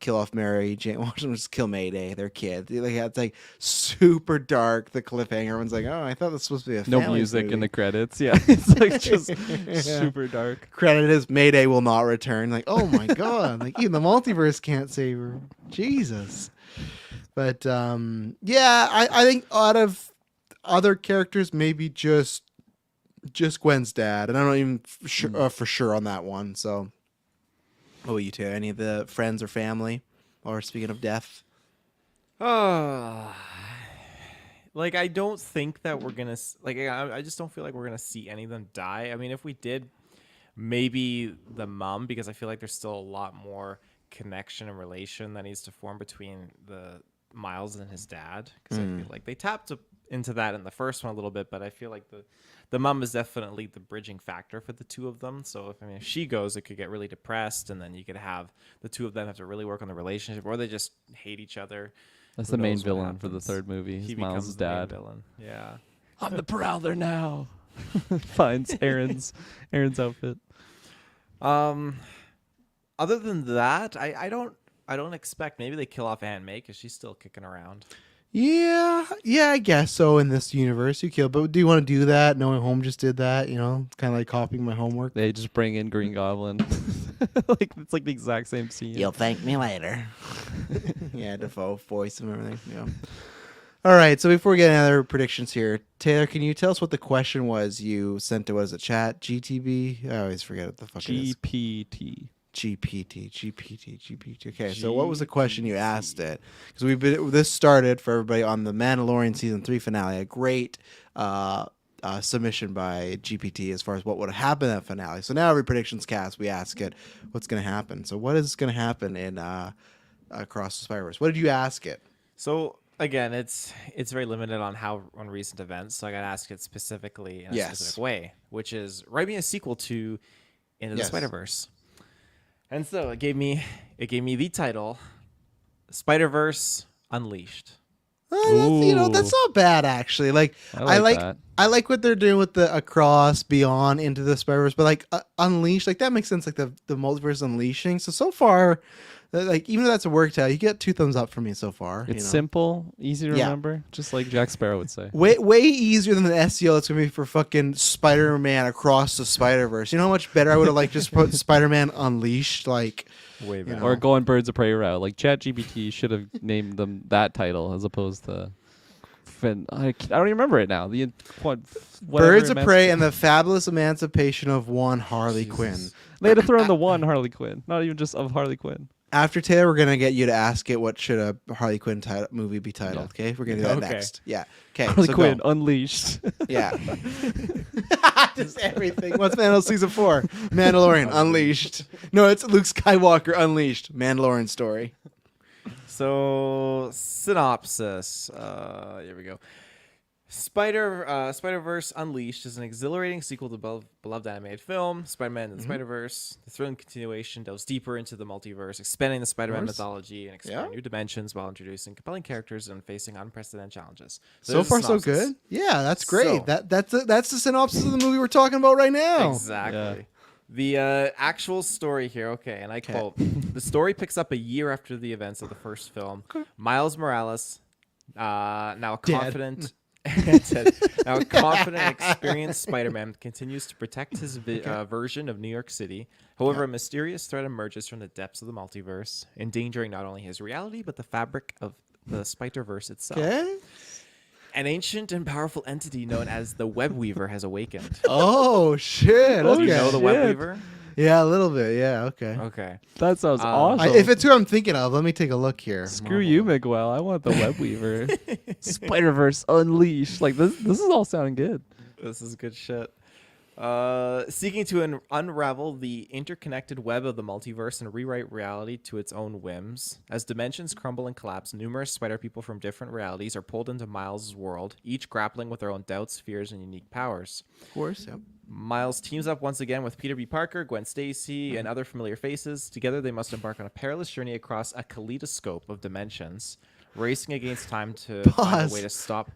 kill off Mary Jane. Watch them just kill Mayday, their kid. Like, it's like super dark, the cliffhanger. Everyone's like, oh, I thought this was supposed to be a family no music movie. in the credits. Yeah, it's like just super dark. Credit is Mayday will not return. Like, oh my god, like even the multiverse can't save her. Jesus. But I think out of other characters, maybe just Gwen's dad, and I'm not even for sure on that one. So, what about you two? Any of the friends or family? Or speaking of death, Like, I don't think that we're gonna I just don't feel like we're gonna see any of them die. I mean, if we did, maybe the mom, because I feel like there's still a lot more connection and relation that needs to form between the Miles and his dad, because I feel like they tapped into that in the first one a little bit, but I feel like the mom is definitely the bridging factor for the two of them. So if she goes, it could get really depressed, and then you could have the two of them have to really work on the relationship, or they just hate each other. That's the main villain for the third movie. He Miles' becomes the main dad. villain. Yeah, I'm the Prowler now. Finds Aaron's outfit. Other than that, I don't expect. Maybe they kill off Aunt May because she's still kicking around. yeah, I guess so. In this universe, you kill. But do you want to do that? Knowing Home just did that, it's kind of like copying my homework. They just bring in Green Goblin. It's like the exact same scene. You'll thank me later. Yeah, Defoe voice and everything. Yeah. All right. So before we get any other predictions here, Taylor, can you tell us what the question was you sent to? What is it? Chat GTB? I always forget what the fuck it is. GPT. Okay, so what was the question you asked it? Because this started for everybody on the Mandalorian season 3 finale. A great submission by GPT as far as what would happen in that finale. So now every predictions cast, we ask it, what's going to happen? So what is going to happen in Across the Spider-Verse? What did you ask it? So again, it's very limited on recent events. So I got to ask it specifically in a specific way, which is write me a sequel to Into the Spider-Verse. And so it gave me the title, Spider-Verse Unleashed. That's not bad actually. Like I like what they're doing with the Across, Beyond, Into the Spider-Verse, but like Unleashed, like that makes sense. Like the multiverse unleashing. So far, Like, even though that's a work title, you get 2 thumbs up from me so far. It's simple, easy to Yeah. remember, just like Jack Sparrow would say. Way easier than the SEO that's going to be for fucking Spider-Man Across the Spider-Verse. You know how much better I would have liked just put Spider-Man Unleashed? Like, Way better. Or going Birds of Prey route. Like ChatGPT should have named them that title as opposed to. I don't even remember it now. Birds of Prey and the Fabulous Emancipation of One Harley Quinn. They had to throw in the one Harley Quinn, not even just of Harley Quinn. After Taylor, we're gonna get you to ask it what should a Harley Quinn movie be titled. Yeah. Okay, we're gonna do that Okay. next. Yeah. Okay. Harley so Quinn go. Unleashed. Yeah. Just everything. What's Mandalorian season 4? Mandalorian Unleashed. No, it's Luke Skywalker Unleashed. Mandalorian story. So synopsis. Here we go. Spider-Verse Unleashed is an exhilarating sequel to beloved animated film, Spider-Man and the Spider-Verse. The thrilling continuation delves deeper into the multiverse, expanding the Spider-Man mythology and exploring new dimensions while introducing compelling characters and facing unprecedented challenges. So there's a far, so synopsis. good. Yeah, that's great. So- That's the synopsis of the movie we're talking about right now. Exactly. Yeah. The actual story here, okay, and I quote, the story picks up a year after the events of the first film. Miles Morales, now a Dead. confident... now a confident and experienced Spider-Man continues to protect his version of New York City. However, a mysterious threat emerges from the depths of the multiverse, endangering not only his reality, but the fabric of the Spider-Verse itself. Okay. An ancient and powerful entity known as the Web Weaver has awakened. Oh shit. Oh, Okay. Do you know the Web shit. Weaver? Yeah, a little bit. Yeah. Okay. Okay. That sounds awesome. If it's who I'm thinking of, let me take a look here. Screw you, Miguel. I want the Web Weaver. Spider-Verse Unleashed. Like this is all sounding good. This is good shit. Seeking to unravel the interconnected web of the multiverse and rewrite reality to its own whims. As dimensions crumble and collapse, numerous spider people from different realities are pulled into Miles' world, each grappling with their own doubts, fears, and unique powers. Of course. Yep. Miles teams up once again with Peter B. Parker, Gwen Stacy, and other familiar faces. Together, they must embark on a perilous journey across a kaleidoscope of dimensions, racing against time to find Pause. a way to stop.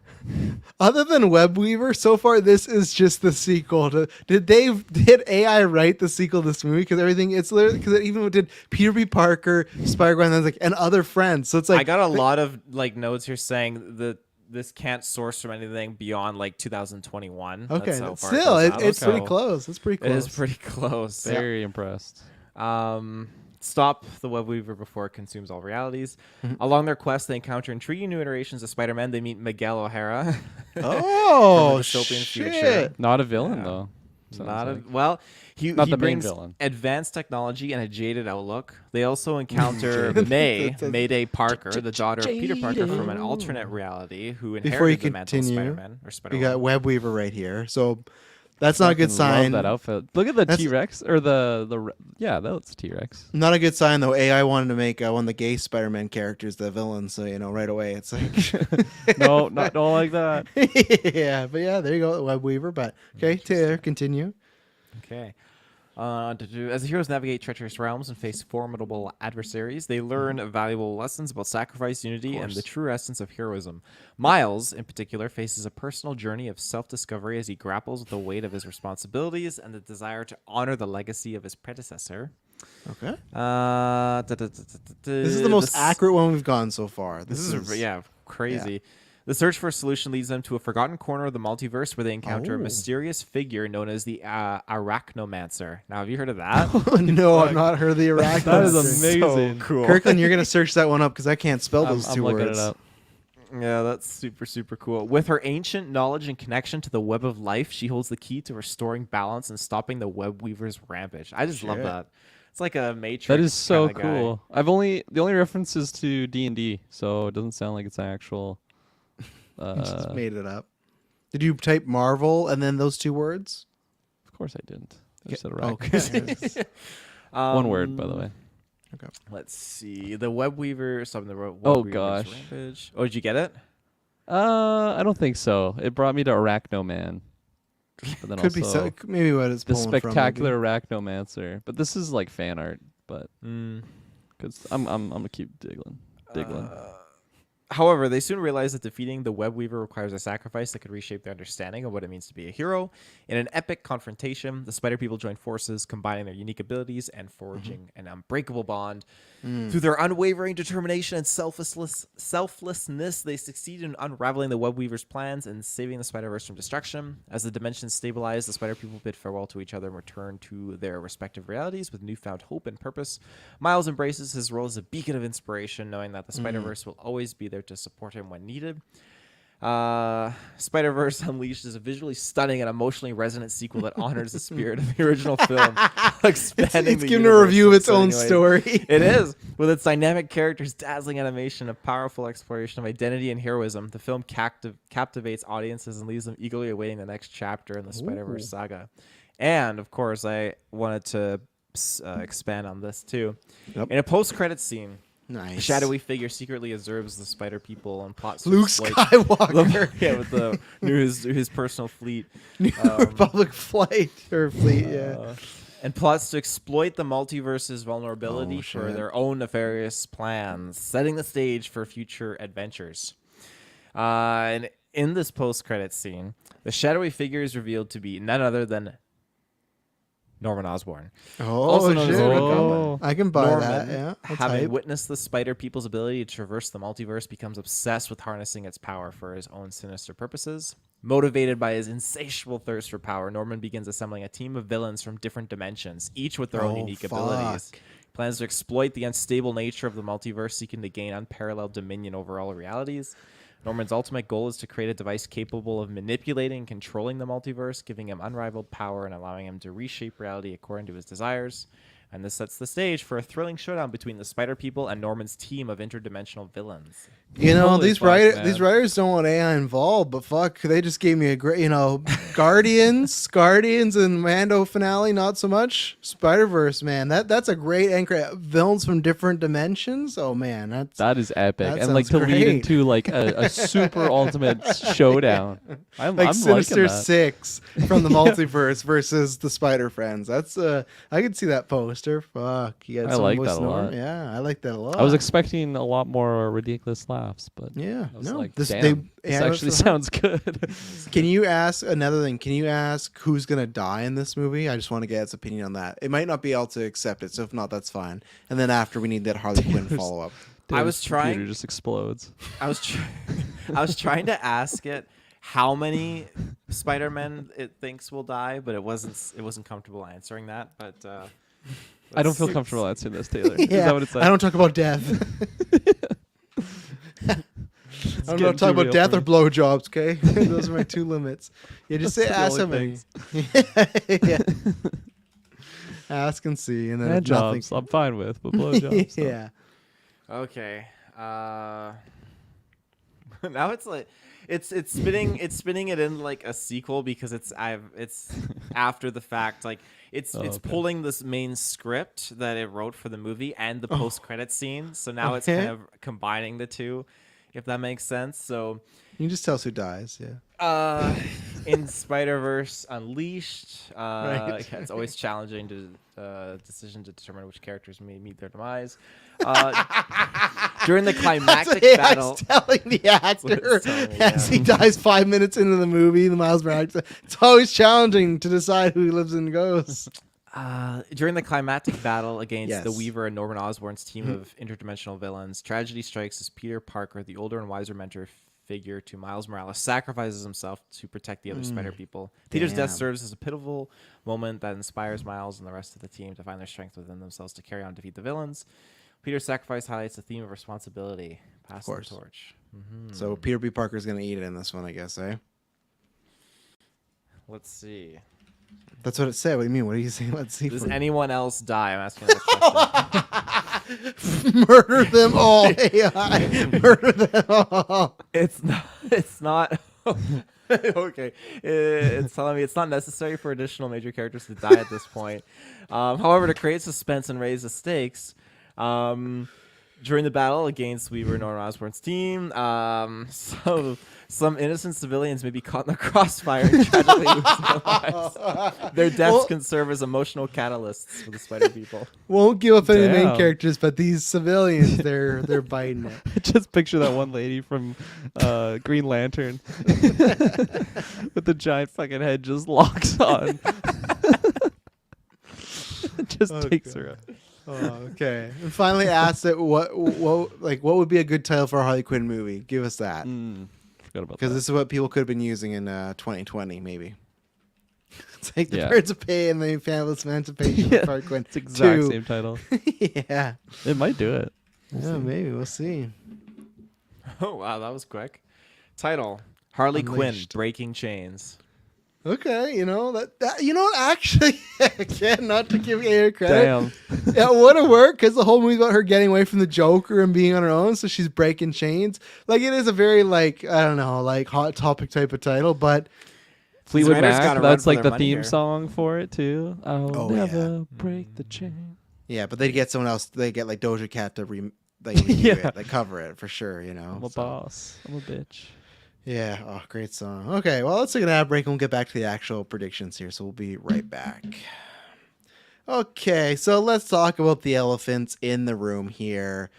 Other than Web Weaver, so far this is just the sequel. Did AI write the sequel to this movie? Because everything it's literally because it even did Peter B. Parker, Spider-Gwen, and other friends. So it's like I got a lot of notes here saying that this can't source from anything beyond 2021. Okay, That's how far still it goes out. it's pretty So close. It's pretty close. It is pretty close. Very impressed. Stop the Web Weaver before it consumes all realities. Along their quest, they encounter intriguing new iterations of Spider-Man. They meet Miguel O'Hara. Oh, dystopian shit. future. Not a villain though. Sounds Not like. he Not the main brings villain. advanced technology and a jaded outlook. They also encounter Mayday Parker, the daughter of Peter Parker from an alternate reality, who Before you inherited the mantle of continue, Spider-Man or We Spider-Man. got Web Weaver right here. So that's not a good Fucking sign. Love that outfit. Look at the That's- T-Rex or the yeah, that's T-Rex. Not a good sign though. AI wanted to make one of the gay Spider-Man characters the villain, so right away it's like No, not don't like that. yeah, but yeah, there you go, Web Weaver. But okay, Taylor, continue. Okay. As the heroes navigate treacherous realms and face formidable adversaries, they learn valuable lessons about sacrifice, unity, and the true essence of heroism. Miles, in particular, faces a personal journey of self-discovery as he grapples with the weight of his responsibilities and the desire to honor the legacy of his predecessor. Okay. This This is the most accurate one we've gone so far. This is crazy. Yeah. The search for a solution leads them to a forgotten corner of the multiverse where they encounter a Oh. mysterious figure known as the Arachnomancer. Now, have you heard of that? no, I've not heard of the Iraq. That is monster. amazing. Cool. Kirkland, you're gonna search that one up because I can't spell those I'm two looking words. it up. Yeah, that's super, super cool. With her ancient knowledge and connection to the web of life, she holds the key to restoring balance and stopping the Web Weaver's rampage. I just love Shit. that. It's like a Matrix. That is so kinda guy. cool. The only reference is to D&D, so it doesn't sound like it's an actual. Just made it up. Did you type Marvel and then those two words? Of course I didn't. I just said Iraq. Okay. One word, by the way. Okay. Let's see. The Web Weaver. Something the Web Oh, Weaver's gosh. Rampage. Oh, did you get it? I don't think so. It brought me to Arachnoman. But then Could be also maybe what it's the pulling from, spectacular Arachnomancer. But this is like fan art. But because I'm gonna keep digging. However, they soon realize that defeating the Web Weaver requires a sacrifice that could reshape their understanding of what it means to be a hero. In an epic confrontation, the Spider People join forces, combining their unique abilities and forging an unbreakable bond. Through their unwavering determination and selflessness, they succeed in unraveling the Web Weaver's plans and saving the Spider-Verse from destruction. As the dimensions stabilize, the Spider People bid farewell to each other and return to their respective realities with newfound hope and purpose. Miles embraces his role as a beacon of inspiration, knowing that the Spider-Verse will always be there to support him when needed. Spider-Verse Unleashed is a visually stunning and emotionally resonant sequel that honors the spirit of the original film, expanding it's giving a review of its own story. It is. With its dynamic characters, dazzling animation, and powerful exploration of identity and heroism, the film captivates audiences and leaves them eagerly awaiting the next chapter in the Spider-Verse saga. And, of course, I wanted to expand on this, too. Yep. In a post-credits scene, Nice. a shadowy figure secretly observes the Spider People and plots to Luke exploit Skywalker. with his personal fleet. Republic flight or fleet, yeah. And plots to exploit the multiverse's vulnerability Oh, for shit. their own nefarious plans, setting the stage for future adventures. And in this post-credits scene, the shadowy figure is revealed to be none other than Norman Osborn. Oh, Also known as shit. the Red Goblin. I can buy Norman, that, yeah. That's having hype. witnessed the Spider People's ability to traverse the multiverse, becomes obsessed with harnessing its power for his own sinister purposes. Motivated by his insatiable thirst for power, Norman begins assembling a team of villains from different dimensions, each with their own unique abilities. He plans to exploit the unstable nature of the multiverse, seeking to gain unparalleled dominion over all realities. Norman's ultimate goal is to create a device capable of manipulating and controlling the multiverse, giving him unrivaled power and allowing him to reshape reality according to his desires. And this sets the stage for a thrilling showdown between the Spider People and Norman's team of interdimensional villains. You know, Holy these fuck, man. writers don't want AI involved, but fuck, they just gave me a great, Guardians and Mando finale, not so much. Spider-Verse, man, that's a great anchor. Villains from different dimensions. Oh man, That is epic, that and like to sounds lead great. into like a super ultimate showdown. I'm Sinister liking that. Six from the multiverse versus the Spider Friends. That's I could see that poster. Fuck, you got I some like voice that a Norm. lot. Yeah, I like that a lot. I was expecting a lot more ridiculous laughs, but Yeah, I was no, like, this damn, this that's actually the- sounds good. Can you ask another thing? Can you ask who's gonna die in this movie? I just want to get his opinion on that. It might not be able to accept it, so if not, that's fine. And then after, we need that Harley Quinn follow up. I was Dave's computer trying- just explodes. I was trying to ask it how many Spider-Men it thinks will die, but it wasn't comfortable answering that. But I don't feel let's- comfortable answering this, Taylor. Is that what it said? I don't talk about death. I don't know, talk about death or blowjobs. Okay, those are my two limits. Yeah, just say That's ask the how only many. Yeah. Ask and see, and then Hand if nothing. jobs, I'm fine with, but blowjobs. no. Yeah. Okay. Now it's like it's spinning it in like a sequel because it's after the fact, like it's okay. pulling this main script that it wrote for the movie and the post credit scene. So now it's Okay. kind of combining the two, if that makes sense. So You can just tell us who dies. Yeah. in Spider-Verse Unleashed, Right. yeah, it's always challenging to decision to determine which characters may meet their demise. During the climactic That's what battle, AI's telling the actor it's telling me, as yeah. he dies 5 minutes into the movie. The Miles Morales. It's always challenging to decide who lives and goes. during the climactic battle against Yes. the Weaver and Norman Osborn's team of interdimensional villains, tragedy strikes as Peter Parker, the older and wiser mentor figure to Miles Morales, sacrifices himself to protect the other Spider People. Peter's death Damn. serves as a pivotal moment that inspires Miles and the rest of the team to find their strength within themselves to carry on and defeat the villains. Peter's sacrifice highlights the theme of responsibility, passing the course. torch. So Peter B. Parker's gonna eat it in this one, I guess, eh? Let's see. That's what it said. What do you mean? What are you saying? Let's see. Does for- anyone else die? I'm asking that question. Murder them all, AI. Murder them all. It's not. Okay, it's telling me it's not necessary for additional major characters to die at this point. However, to create suspense and raise the stakes, During the battle against Weaver and Norman Osborn's team, so some innocent civilians may be caught in the crossfire and tragically lose their lives. Their deaths can serve as emotional catalysts for the Spider People. Won't give up any main Damn. characters, but these civilians, they're biting it. Just picture that one lady from Green Lantern with the giant fucking head just locks on. Just takes her out. Oh, okay. And finally asked it what would be a good title for a Harley Quinn movie? Give us that. Forgot about Because that. this is what people could have been using in 2020, maybe. It's like the Yeah. Birds of Prey and the Fabulous Emancipation of Harley Quinn. It's the exact 2. same title. Yeah. It might do it. Yeah, maybe. We'll see. Oh, wow, that was quick. Title: Harley Quinn Unleashed. Breaking Chains. Okay, actually, again, not to give Ada credit. Damn. It would have worked because the whole movie's about her getting away from the Joker and being on her own, so she's breaking chains. Like, it is a very, hot topic type of title, but Fleetwood writers Mac, gotta that's run for like their the money theme here. song for it too. I'll Oh, never break the chain. yeah, but they get someone else. They get like Doja Cat to redo it, like cover it for sure. I'm a so. boss. I'm a bitch. Yeah. Oh, great song. Okay, well, let's take an ad break and we'll get back to the actual predictions here. So we'll be right back. Okay, so let's talk about the elephants in the room here.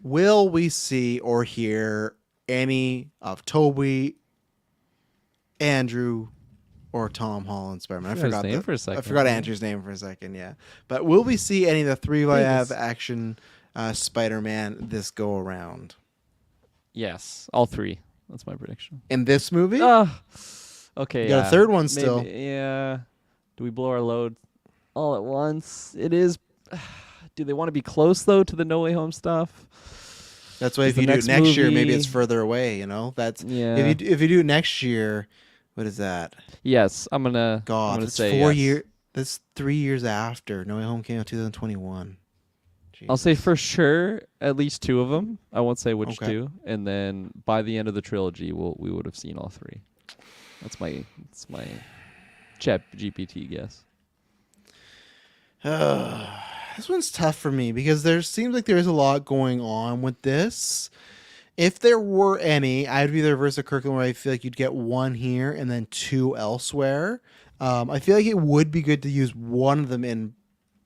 Will we see or hear any of Toby, Andrew, or Tom Holland Spider-Man? I forgot his name for a second. I forgot Andrew's name for a second. Yeah, but will we see any of the 3 live action Spider-Man this go around Yes, all 3. That's my prediction. in this movie? Okay. You got a yeah. third one Maybe- still. Yeah. Do we blow our load all at once? It is. Do they want to be close though to the No Way Home stuff? That's why if the you do it next next year, maybe movie- it's further away. That's Yeah. if you do it next year, what is that? Yes, I'm gonna. God, I'm gonna it's say 4 yes. years. That's 3 years after No Way Home came out 2021. I'll say for sure at least 2 of them. I won't say which Okay. 2, and then by the end of the trilogy, we would have seen all 3. That's my Chat GPT guess. This one's tough for me because there seems like there is a lot going on with this. If there were any, I'd be the reverse of Kirkland, where I feel like you'd get 1 here and then 2 elsewhere. I feel like it would be good to use one of them in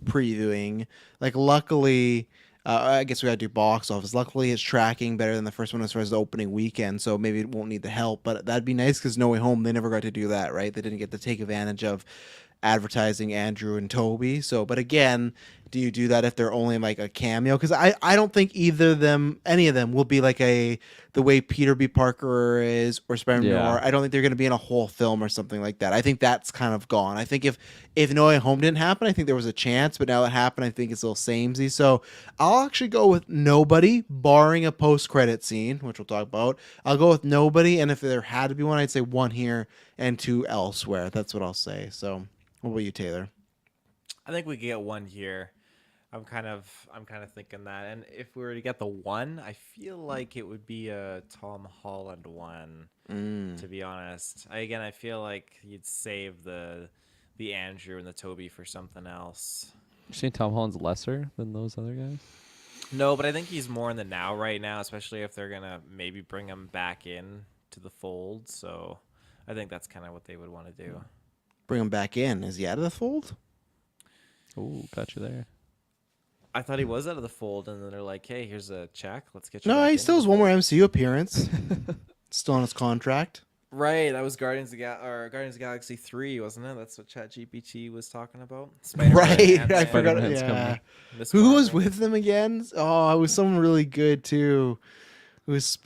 previewing. Like, luckily, I guess we gotta do box office. Luckily, it's tracking better than the first one as far as the opening weekend, so maybe it won't need the help. But that'd be nice because No Way Home, they never got to do that, right? They didn't get to take advantage of advertising Andrew and Toby. So, but again, do you do that if they're only like a cameo? Because I don't think any of them will be like the way Peter B. Parker is or Spider-Man Yeah. Noir. I don't think they're going to be in a whole film or something like that. I think that's kind of gone. I think if No Way Home didn't happen, I think there was a chance, but now it happened, I think it's a little samey. So I'll actually go with nobody, barring a post-credit scene, which we'll talk about. I'll go with nobody, and if there had to be one, I'd say 1 here and 2 elsewhere. That's what I'll say. So what about you, Taylor? I think we could get 1 here. I'm kind of thinking that, and if we were to get the 1, I feel like it would be a Tom Holland 1. To be honest, I feel like you'd save the Andrew and the Toby for something else. You saying Tom Holland's lesser than those other guys? No, but I think he's more in the now right now, especially if they're gonna maybe bring him back in to the fold. So I think that's kind of what they would want to do. Bring him back in. Is he out of the fold? Oh, got you there. I thought he was out of the fold, and then they're like, "Hey, here's a check. Let's get you." No, back he in still the has one more fold." MCU appearance. Still on his contract. Right, that was Guardians of the Galaxy 3, wasn't it? That's what ChatGPT was talking about. Right, Spider-Man, I Ant-Man, forgot. Spider-Man's Yeah. coming. Miss Who was Marvel. with them again? Oh, it was someone really good too. It was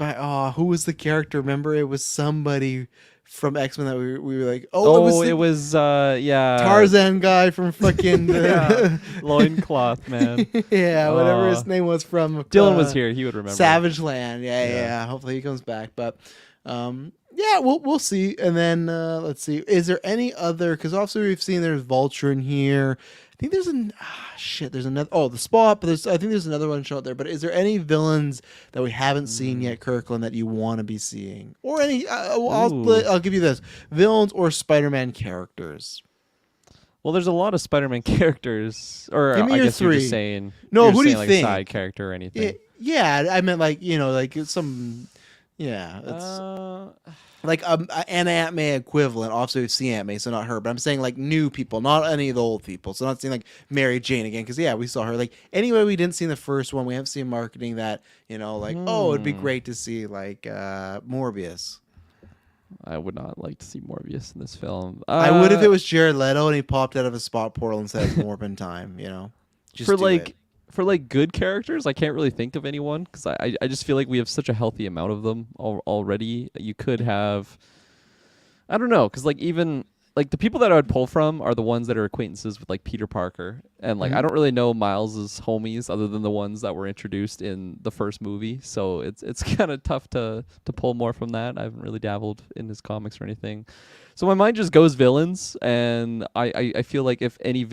who was the character? Remember, it was somebody from X-Men that we were like, Oh, the it was yeah. Tarzan guy from fucking Yeah. Loincloth, man. yeah, whatever his name was from. Dylan was here. He would remember. Savage Land. Yeah. Yeah. Hopefully he comes back. But yeah, we'll see. And then let's see. Is there any other? Because obviously we've seen there's Vulture in here. I think there's there's another. Oh, the Spot. But I think there's another one show out there. But is there any villains that we haven't seen yet, Kirkland, that you want to be seeing, or any? Ooh. I'll give you this: villains or Spider-Man characters. Well, there's a lot of Spider-Man characters, or Give me I your guess you're just three. saying. No, you're who do saying you like think? A side character or anything. Yeah, I meant like like some. Yeah, it's like an Aunt May equivalent. Obviously, we've seen Aunt May, so not her. But I'm saying like new people, not any of the old people. So not saying like Mary Jane again, because we saw her. Like anyway, we didn't see in the first one. We haven't seen marketing that like it'd be great to see like Morbius. I would not like to see Morbius in this film. I would if it was Jared Leto and he popped out of a spot portal and said Morbin time. Just for do like it. for like good characters, I can't really think of anyone because I just feel like we have such a healthy amount of them already. You could have, I don't know, because like even like the people that I would pull from are the ones that are acquaintances with like Peter Parker, and like I don't really know Miles's homies other than the ones that were introduced in the first movie. So it's kind of tough to pull more from that. I haven't really dabbled in his comics or anything. So my mind just goes villains, and I feel like if any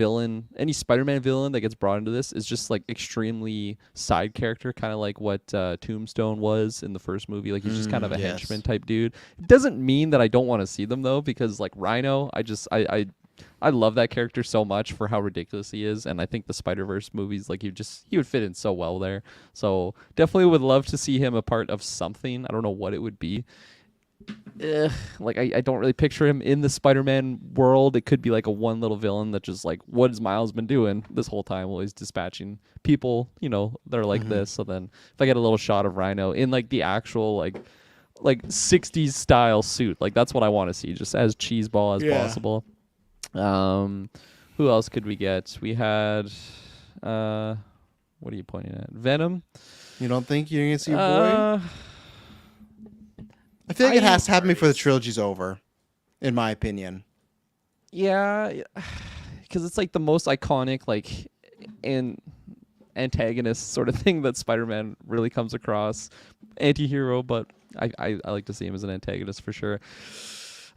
Spider-Man villain that gets brought into this is just like extremely side character, kind of like what Tombstone was in the first movie. Like he's just kind of a henchman type dude. It doesn't mean that I don't want to see them though, because like Rhino, I love that character so much for how ridiculous he is, and I think the Spider-Verse movies, like he would fit in so well there. So definitely would love to see him a part of something. I don't know what it would be. Like I don't really picture him in the Spider-Man world. It could be like a one little villain that just like, what has Miles been doing this whole time while he's dispatching people, that are like this. So then if I get a little shot of Rhino in like the actual like 60s style suit, like that's what I want to see, just as cheeseball as possible. Who else could we get? We had what are you pointing at? Venom. You don't think you're gonna see your boy? I feel like it has to happen before the trilogy's over, in my opinion. Yeah, because it's like the most iconic like antagonist sort of thing that Spider-Man really comes across. Anti-hero, but I like to see him as an antagonist for sure.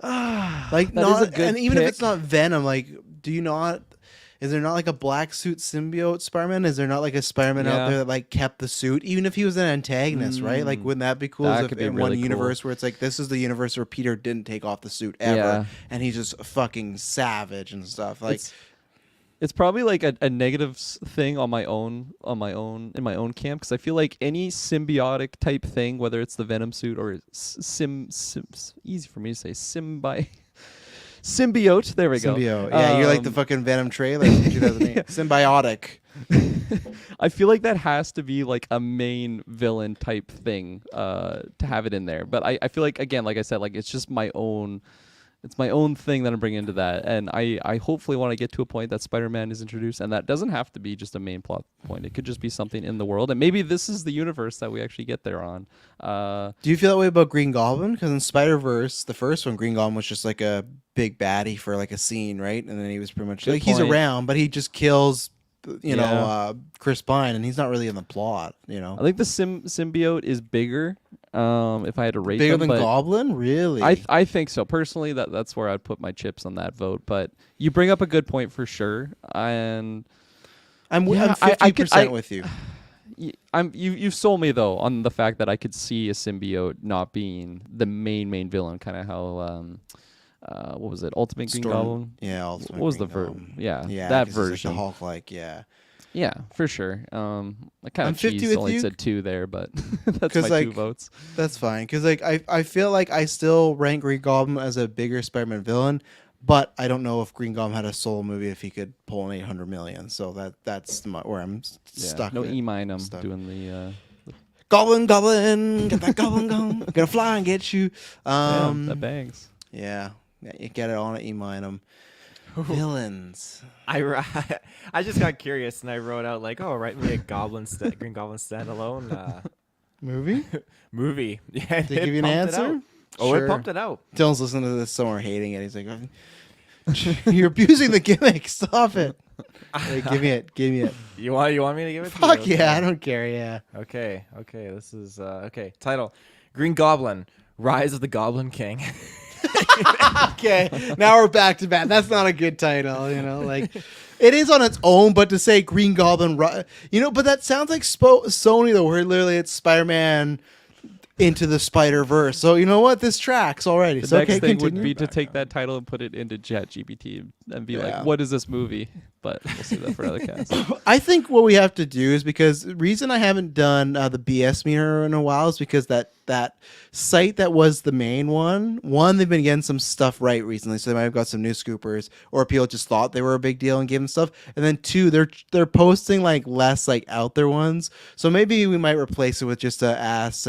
Like that not, is a good and even pick. if it's not Venom, like do you not? Is there not like a black suit symbiote Spider-Man? Is there not like a Spider-Man out there that like kept the suit, even if he was an antagonist, right? Like wouldn't that be cool? That If could be in really one cool. universe where it's like this is the universe where Peter didn't take off the suit ever, and he's just fucking savage and stuff. Like it's probably like a negative thing in my own camp, because I feel like any symbiotic type thing, whether it's the Venom suit or easy for me to say symbiote. There we go. Symbiote. Yeah, you're like the fucking Venom trailer from 2008. Symbiotic. I feel like that has to be like a main villain type thing to have it in there. But I feel like, again, like I said, like it's just my own. It's my own thing that I'm bringing into that, and I hopefully want to get to a point that Spider-Man is introduced, and that doesn't have to be just a main plot point. It could just be something in the world, and maybe this is the universe that we actually get there on. Do you feel that way about Green Goblin? Because in Spider-Verse, the first one, Green Goblin was just like a big baddie for like a scene, right? And then he was pretty much like he's around, but he just kills, Chris Pine, and he's not really in the plot. I think the symbiote is bigger. If I had to rate bigger them, than Goblin, really? I think so. Personally, that's where I'd put my chips on that vote. But you bring up a good point for sure, and I'm 50% with you. You've sold me though on the fact that I could see a symbiote not being the main villain, kind of how what was it, Ultimate Green Goblin? Yeah, Ultimate. What was Green the Goblin. yeah, that version? Like the Hulk-like, yeah. Yeah, for sure. I kind of 50 with only you. said 2 there, but that's my 2 votes. That's fine, because like I feel like I still rank Green Goblin as a bigger Spider-Man villain, but I don't know if Green Goblin had a solo movie if he could pull in 800 million. So that's where I'm stuck. No with. I'm doing the Goblin, get that goblin going. Gonna fly and get you. that bangs. Yeah, you get it on it, E-Minum. Villains. I just got curious and I wrote out like, write me a Green Goblin standalone movie. Yeah, Did they give you an answer? It pumped it out. Dylan's listening to this somewhere hating it. He's like, "You're abusing the gimmick. Stop it." Hey, give me it. You want me to give it to you? Fuck yeah, I don't care. Yeah. Okay. This is title: Green Goblin: Rise of the Goblin King. Okay, now we're back to back. That's not a good title, like it is on its own, but to say Green Goblin, but that sounds like Sony though, where literally it's Spider-Man Into the Spider-Verse. So you know what? This tracks already. The So next okay, thing continue. would be to take that title and put it into ChatGPT and be Yeah. like, "What is this movie?" But we'll see that for another cast. I think what we have to do is because the reason I haven't done the BS meter in a while is because that site that was the main one, they've been getting some stuff right recently, so they might have got some new scoopers, or people just thought they were a big deal and gave them stuff. And then two, they're posting like less like out there ones. So maybe we might replace it with just a Ask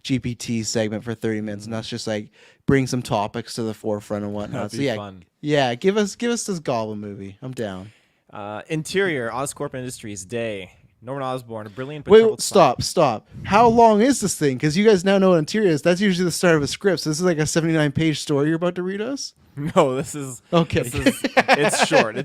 GPT segment for 30 minutes, and that's just like bring some topics to the forefront and whatnot. That'd So be fun. yeah, give us this Goblin movie. I'm down. Interior, Oscorp Industries, Day. Norman Osborn, a brilliant but Wait, troubled stop. How long is this thing? Because you guys now know what interior is. That's usually the start of a script. So this is like a 79-page story you're about to read us? No, this is Okay. It's short.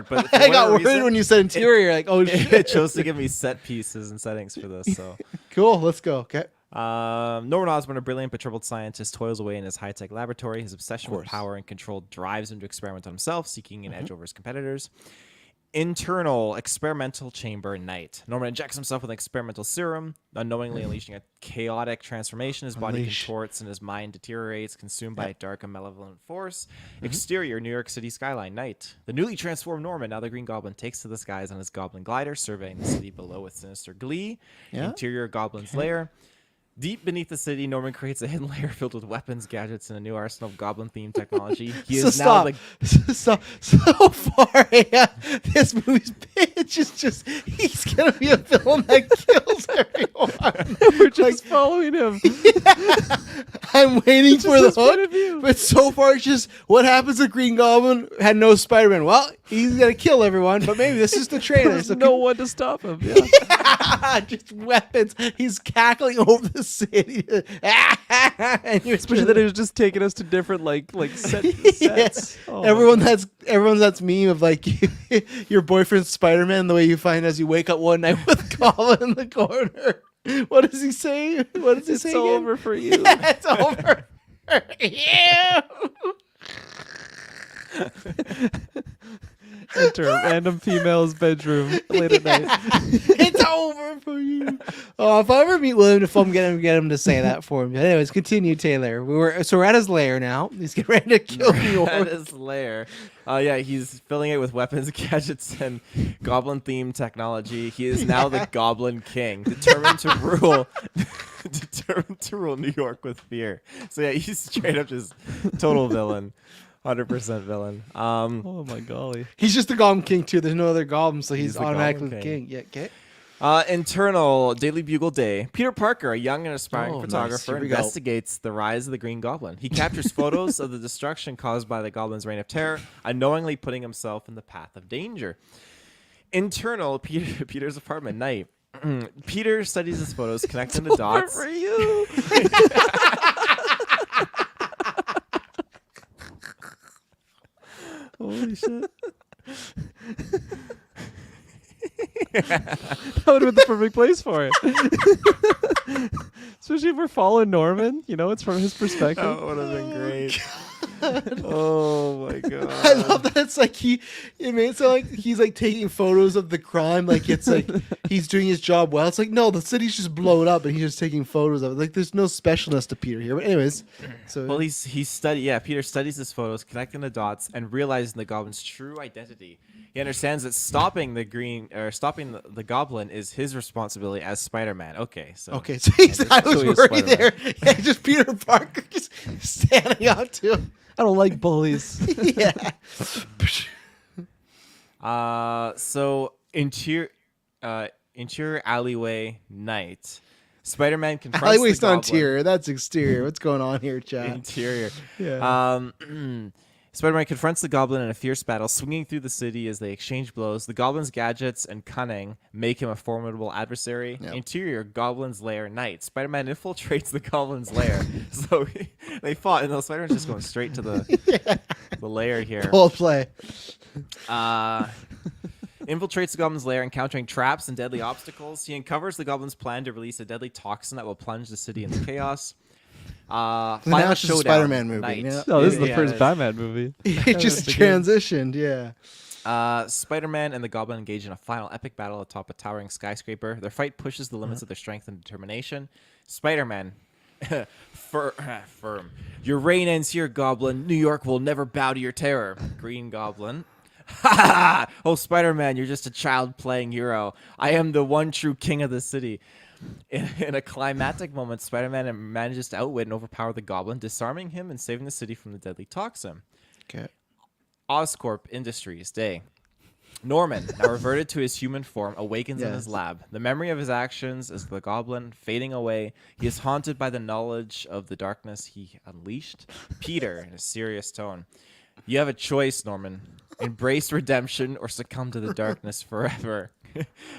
But for I got whatever worried reason, when you said interior. Like, oh, shit. it chose to give me set pieces and settings for this. So, Cool. Let's go. Okay. Norman Osborn, a brilliant but troubled scientist, toils away in his high-tech laboratory. His obsession with course. power and control drives him to experiment on himself, seeking an edge over his competitors. Internal experimental chamber night. Norman injects himself with an experimental serum, unknowingly unleashing a chaotic transformation. His body contorts and his mind deteriorates, consumed by a dark and malevolent force. Exterior, New York City skyline night. The newly transformed Norman, now the Green Goblin, takes to the skies on his goblin glider, surveying the city below with sinister glee. Yeah? Interior, Goblin's lair. Deep beneath the city, Norman creates a hidden lair filled with weapons, gadgets, and a new arsenal of goblin-themed technology. He So is now stop. So far, yeah, this movie's pitch is just he's gonna be a villain that kills everyone. We're just following him. I'm waiting for the his point hook, of view. but so far it's just what happens if Green Goblin had no Spider-Man. Well, he's gonna kill everyone, but maybe this is the trailer. There's So no one to stop him. Yeah. just weapons. He's cackling over the city, and you're Especially that it was just taking us to different like sets. Yeah. Oh, Everyone that's meme of like your boyfriend's Spider-Man, the way you find as you wake up one night with Goblin in the corner. What does he say? What does he say? it's again? over for you. It's over. Yeah. Enter a random female's bedroom late at night. It's over for you. Oh, if I ever meet William Dafoe, get him to say that for me. Anyways, continue, Taylor. We're at his lair now. He's getting ready to kill New at York. his lair. Yeah, he's filling it with weapons, gadgets, and goblin-themed technology. He is now the Goblin King, determined to rule New York with fear. So yeah, he's straight up just total villain. 100% villain. Oh my golly. He's just the Goblin King too. There's no other Goblin, so he's the automatically Goblin king. King. Yeah, okay. Internal Daily Bugle Day. Peter Parker, a young and aspiring Oh, nice. photographer, Here we go. investigates the rise of the Green Goblin. He captures photos of the destruction caused by the Goblin's reign of terror, unknowingly putting himself in the path of danger. Internal Peter's apartment night. Peter studies his photos, connecting the dots. For you. Holy shit. That would have been the perfect place for it. Especially if we're following Norman. You know, it's from his perspective. That would have been great. Oh my god! I love that it's like it made it sound like he's like taking photos of the crime, like it's like he's doing his job well. It's like no, the city's just blown up and he's just taking photos of it. Like there's no specialness to Peter here. But anyways, so Well, Peter studies his photos, connecting the dots, and realizing the Goblin's true identity. He understands that stopping the Goblin is his responsibility as Spider-Man. Okay, so I was so he's worried Spider-Man. there. Yeah, just Peter Parker just standing up to him. I don't like bullies. Yeah. So interior alleyway night. Spider-Man confronts Alleyway's the not Goblin. interior. That's exterior. What's going on here, Chad? Interior. Yeah. Spider-Man confronts the Goblin in a fierce battle, swinging through the city as they exchange blows. The Goblin's gadgets and cunning make him a formidable adversary. Yep. Interior, Goblin's lair night. Spider-Man infiltrates the Goblin's lair. So they fought, and Spider-Man's just going straight to the lair here. Bold play. Infiltrates the Goblin's lair, encountering traps and deadly obstacles. He uncovers the Goblin's plan to release a deadly toxin that will plunge the city into chaos. Now Final it's just a showdown Spider-Man movie, night. yeah. No, this is the Yeah, first it is. Batman movie. It just transitioned. Yeah. Spider-Man and the Goblin engage in a final epic battle atop a towering skyscraper. Their fight pushes the limits of their strength and determination. Spider-Man Firm. Your reign ends here, Goblin. New York will never bow to your terror. Green Goblin. Ha ha! Oh, Spider-Man, you're just a child playing hero. I am the one true king of the city. In a climactic moment, Spider-Man manages to outwit and overpower the Goblin, disarming him and saving the city from the deadly toxin. Okay. Oscorp Industries Day. Norman, now reverted to his human form, awakens in his Yes. lab. The memory of his actions is the Goblin fading away. He is haunted by the knowledge of the darkness he unleashed. Peter, in a serious tone. You have a choice, Norman. Embrace redemption or succumb to the darkness forever.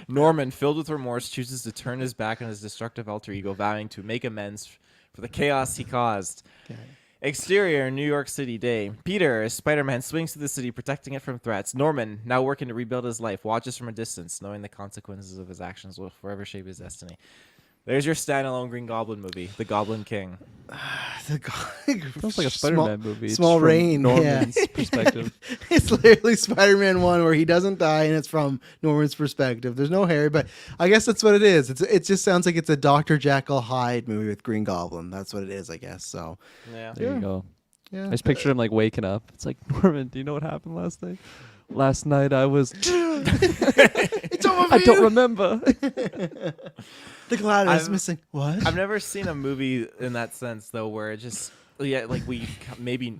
Norman, filled with remorse, chooses to turn his back on his destructive alter ego, vowing to make amends for the chaos he caused. Okay. Exterior, New York City Day. Peter, as Spider-Man, swings through the city, protecting it from threats. Norman, now working to rebuild his life, watches from a distance, knowing the consequences of his actions will forever shape his destiny. There's your standalone Green Goblin movie, The Goblin King. Sounds like a Spider-Man movie. It's Small from Rain. Norman's yeah. perspective. It's literally Spider-Man 1 where he doesn't die and it's from Norman's perspective. There's no Harry, but I guess that's what it is. It just sounds like it's a Dr. Jekyll Hyde movie with Green Goblin. That's what it is, I guess. So Yeah. There you go. yeah. I just pictured him like waking up. It's like, Norman, do you know what happened last night? Last night I was. It's over I don't remember. The cloud is I've- missing. What? I've never seen a movie in that sense though, where it just like we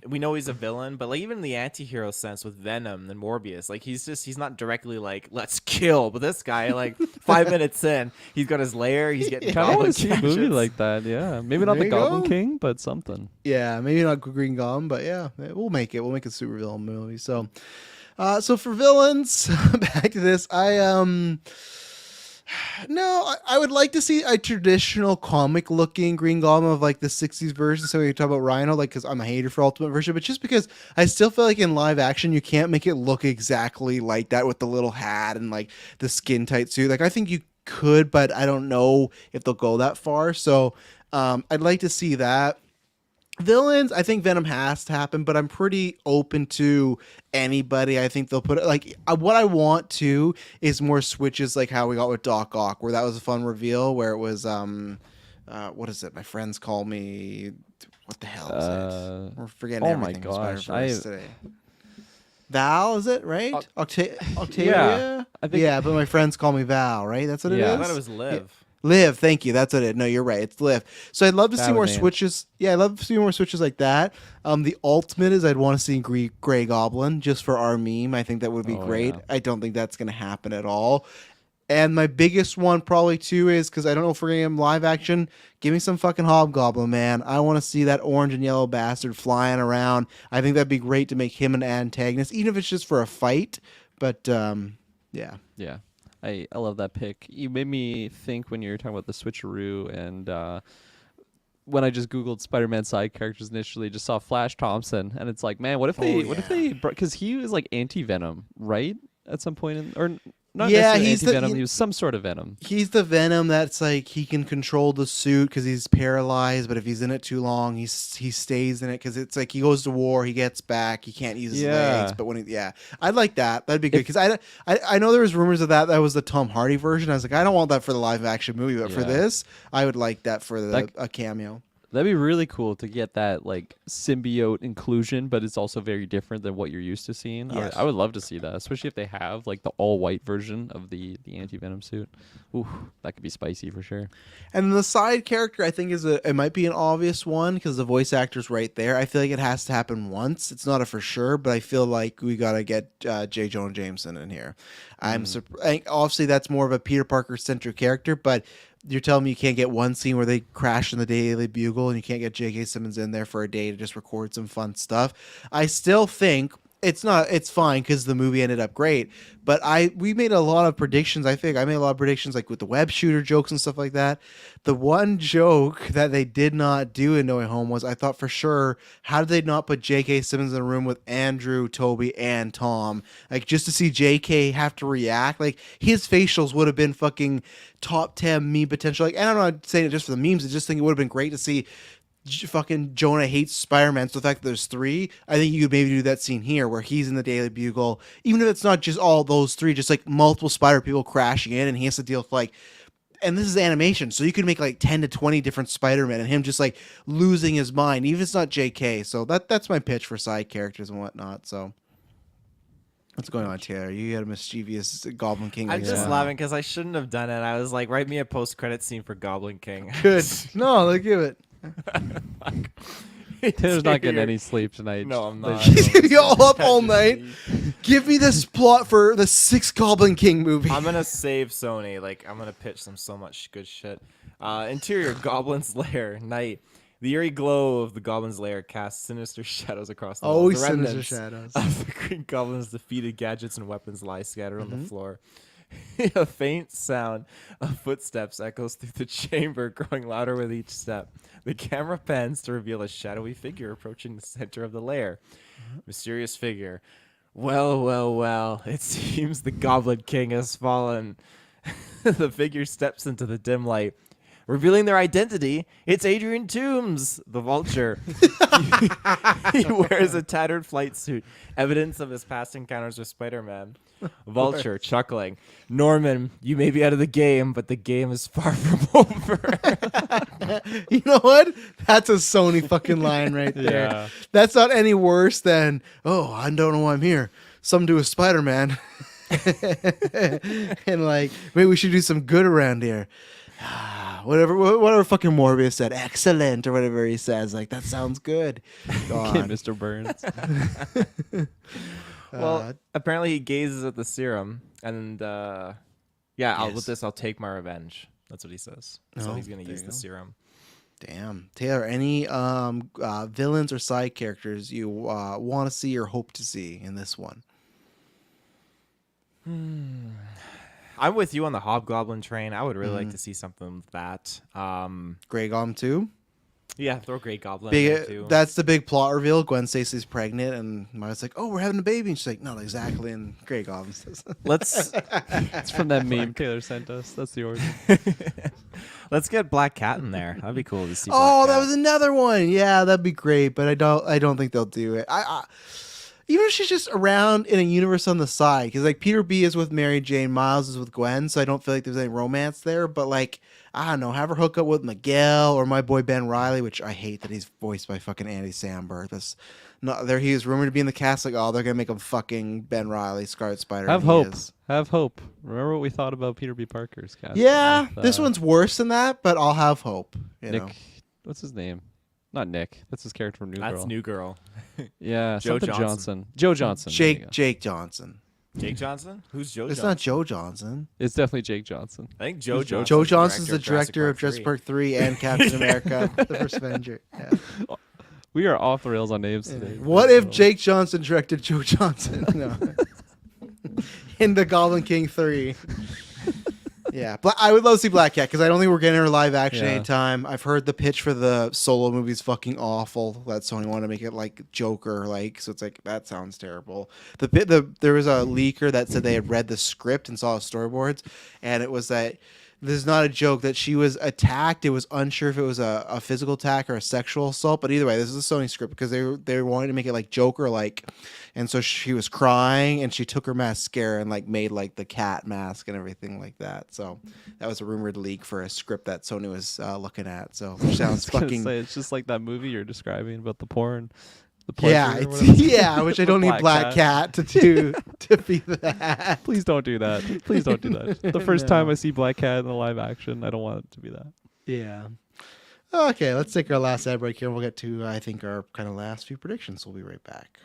know he's a villain, but like even in the anti-hero sense with Venom and Morbius, like he's not directly like let's kill, but this guy like 5 minutes in, he's got his lair, he's getting Kind of goblin want to see a movie gadgets. like that. Yeah, maybe not There the you Goblin go. King, but something. Yeah, maybe not Green Goblin, but yeah, we'll make it. We'll make a super villain movie. So, so for villains, back to this, I would like to see a traditional comic looking Green Goblin of like the 60s version. So we talk about Rhino, like, because I'm a hater for Ultimate version, but just because I still feel like in live action, you can't make it look exactly like that with the little hat and like the skin tight suit. Like, I think you could, but I don't know if they'll go that far. So, I'd like to see that. Villains, I think Venom has to happen, but I'm pretty open to anybody. I think they'll put it like what I want to is more switches like how we got with Doc Ock, where that was a fun reveal where it was what is it? My friends call me what the hell is it? We're forgetting oh my everything. from gosh, Spider-Verse today. Val, is it right? Octavia? Yeah, I think- yeah, but my friends call me Val, right? That's what it Yeah. is. I thought it was Liv. Liv, thank you. That's what it. No, you're right. It's Liv. So I'd love to see That more was it. switches. Yeah, I'd love to see more switches like that. The ultimate is I'd want to see Grey Goblin just for our meme. I think that would be Oh, great. yeah. I don't think that's going to happen at all. And my biggest one probably too is because I don't know if we're going to get him live action. Give me some fucking Hobgoblin, man. I want to see that orange and yellow bastard flying around. I think that'd be great to make him an antagonist, even if it's just for a fight. But yeah. Yeah. I love that pick. You made me think when you were talking about the switcheroo, and when I just Googled Spider-Man side characters initially, just saw Flash Thompson, and it's like, man, what if they, because he was like anti-Venom, right? At some point, not Yeah, necessarily he's the- anti-Venom, he was some sort of Venom. He's the Venom that's like he can control the suit because he's paralyzed, but if he's in it too long, he stays in it because it's like he goes to war, he gets back, he can't use his Yeah. legs. But when I'd like that. That'd be good because I know there was rumors of that was the Tom Hardy version. I was like, I don't want that for the live action movie, but for Yeah. this, I would like that for a cameo. That'd be really cool to get that like symbiote inclusion, but it's also very different than what you're used to seeing. Yes. I would love to see that, especially if they have like the all white version of the anti-Venom suit. Ooh, that could be spicy for sure. And the side character, I think, it might be an obvious one because the voice actor's right there. I feel like it has to happen once. It's not a for sure, but I feel like we gotta get J. Jonah Jameson in here. I'm surprised. Obviously, that's more of a Peter Parker centric character, but you're telling me you can't get one scene where they crash in the Daily Bugle, and you can't get J.K. Simmons in there for a day to just record some fun stuff. I still think. It's fine because the movie ended up great, but we made a lot of predictions. I think I made a lot of predictions like with the web shooter jokes and stuff like that. The one joke that they did not do in No Way Home was I thought for sure, how did they not put J.K. Simmons in a room with Andrew, Toby, and Tom? Like just to see J.K. have to react. Like his facials would have been fucking top 10 meme potential. Like, and I'm not saying it just for the memes. I just think it would have been great to see fucking Jonah hates Spider-Man, so the fact that there's three, I think you could maybe do that scene here where he's in the Daily Bugle, even if it's not just all those three, just like multiple Spider people crashing in, and he has to deal with like and this is animation, so you could make like 10 to 20 different Spider-Man and him just like losing his mind, even if it's not JK. So that's my pitch for side characters and whatnot. So what's going on, Taylor? You had a mischievous Goblin King. I'm just Yeah. laughing because I shouldn't have done it. I was like, write me a post-credit scene for Goblin King. Good. No, like give it. Taylor's not getting any sleep tonight. No, I'm not. He's gonna be all up all night. Give me this plot for the 6th Goblin King movie. I'm gonna save Sony. Like, I'm gonna pitch them so much good shit. Interior Goblin's Lair, night. The eerie glow of the Goblin's Lair casts sinister shadows across the walls. Always The sinister remnants shadows. of the Green Goblin's defeated gadgets and weapons lie scattered on the floor. A faint sound of footsteps echoes through the chamber, growing louder with each step. The camera pans to reveal a shadowy figure approaching the center of the lair. Mysterious figure. Well, well, well. It seems the Goblin King has fallen. The figure steps into the dim light. Revealing their identity, it's Adrian Toombs, the Vulture. He wears a tattered flight suit, evidence of his past encounters with Spider-Man. Vulture, chuckling. Norman, you may be out of the game, but the game is far from over. You know what? That's a Sony fucking line right there. Yeah. That's not any worse than, oh, I don't know why I'm here. Something to do with Spider-Man. And like, maybe we should do some good around here. Whatever fucking Morbius said, excellent, or whatever he says, like that sounds good. Go Okay, on. Mr. Burns. Well, apparently he gazes at the serum, and with Yes. this I'll take my revenge. That's what he says. So Oh, he's gonna there use you the go. serum. Damn, Taylor, any villains or side characters you want to see or hope to see in this one? I'm with you on the Hobgoblin train. I would really like to see something with that. Grey Goblin 2? Yeah, throw Great Goblin in there Big, too. that's the big plot reveal. Gwen Stacy's pregnant, and Mario's like, "Oh, we're having a baby," and she's like, "Not exactly." And Grey Goblin says, Let's It's from that meme Taylor sent us. That's the origin. let's get Black Cat in there. That'd be cool to see. "Oh, Black that Cat. was another one. Yeah, that'd be great." But I don't think they'll do it. Even if she's just around in a universe on the side, because like Peter B is with Mary Jane, Miles is with Gwen, so I don't feel like there's any romance there. But like, I don't know, have her hook up with Miguel or my boy Ben Reilly, which I hate that he's voiced by fucking Andy Samberg. That's not there. He is rumored to be in the cast. Like, oh, they're gonna make him fucking Ben Reilly, Scarlet Spider. Have and he hope. is. Have hope. Remember what we thought about Peter B. Parker's cast? Yeah, with, this one's worse than that, but I'll have hope. You Nick. know. What's his name? Not Nick. That's his character from New That's Girl. New Girl. Yeah, Joe something Johnson. Johnson. Joe Johnson. there you go. Jake Johnson. Jake Johnson? Who's Joe It's Johnson? not Joe Johnson. It's definitely Jake Johnson. I think Joe Who's Joe Johnson. Joe Johnson's the director of Jurassic Park 3 and Captain America: The First Avenger. Yeah. We are off the rails on names today. What if Jake Johnson directed Joe Johnson? No. In the Goblin King 3. Yeah, I would love to see Black Cat because I don't think we're getting her live action Yeah. anytime. I've heard the pitch for the solo movie's fucking awful. That Sony wanted to make it like Joker, like, so it's like that sounds terrible. There was a leaker that said they had read the script and saw storyboards, and it was that. This is not a joke that she was attacked. It was unsure if it was a physical attack or a sexual assault. But either way, this is a Sony script because they wanted to make it like Joker like, and so she was crying and she took her mascara and like made like the cat mask and everything like that. So that was a rumored leak for a script that Sony was looking at. So which sounds I was gonna fucking say, it's just like that movie you're describing about the porn. The yeah, pleasure or it's, whatever. yeah. Which I don't need Black Cat to do to be that. Please don't do that. Please don't do that. The first No. time I see Black Cat in the live action, I don't want it to be that. Yeah. Okay, let's take our last ad break here. We'll get to, I think, our kind of last few predictions. We'll be right back.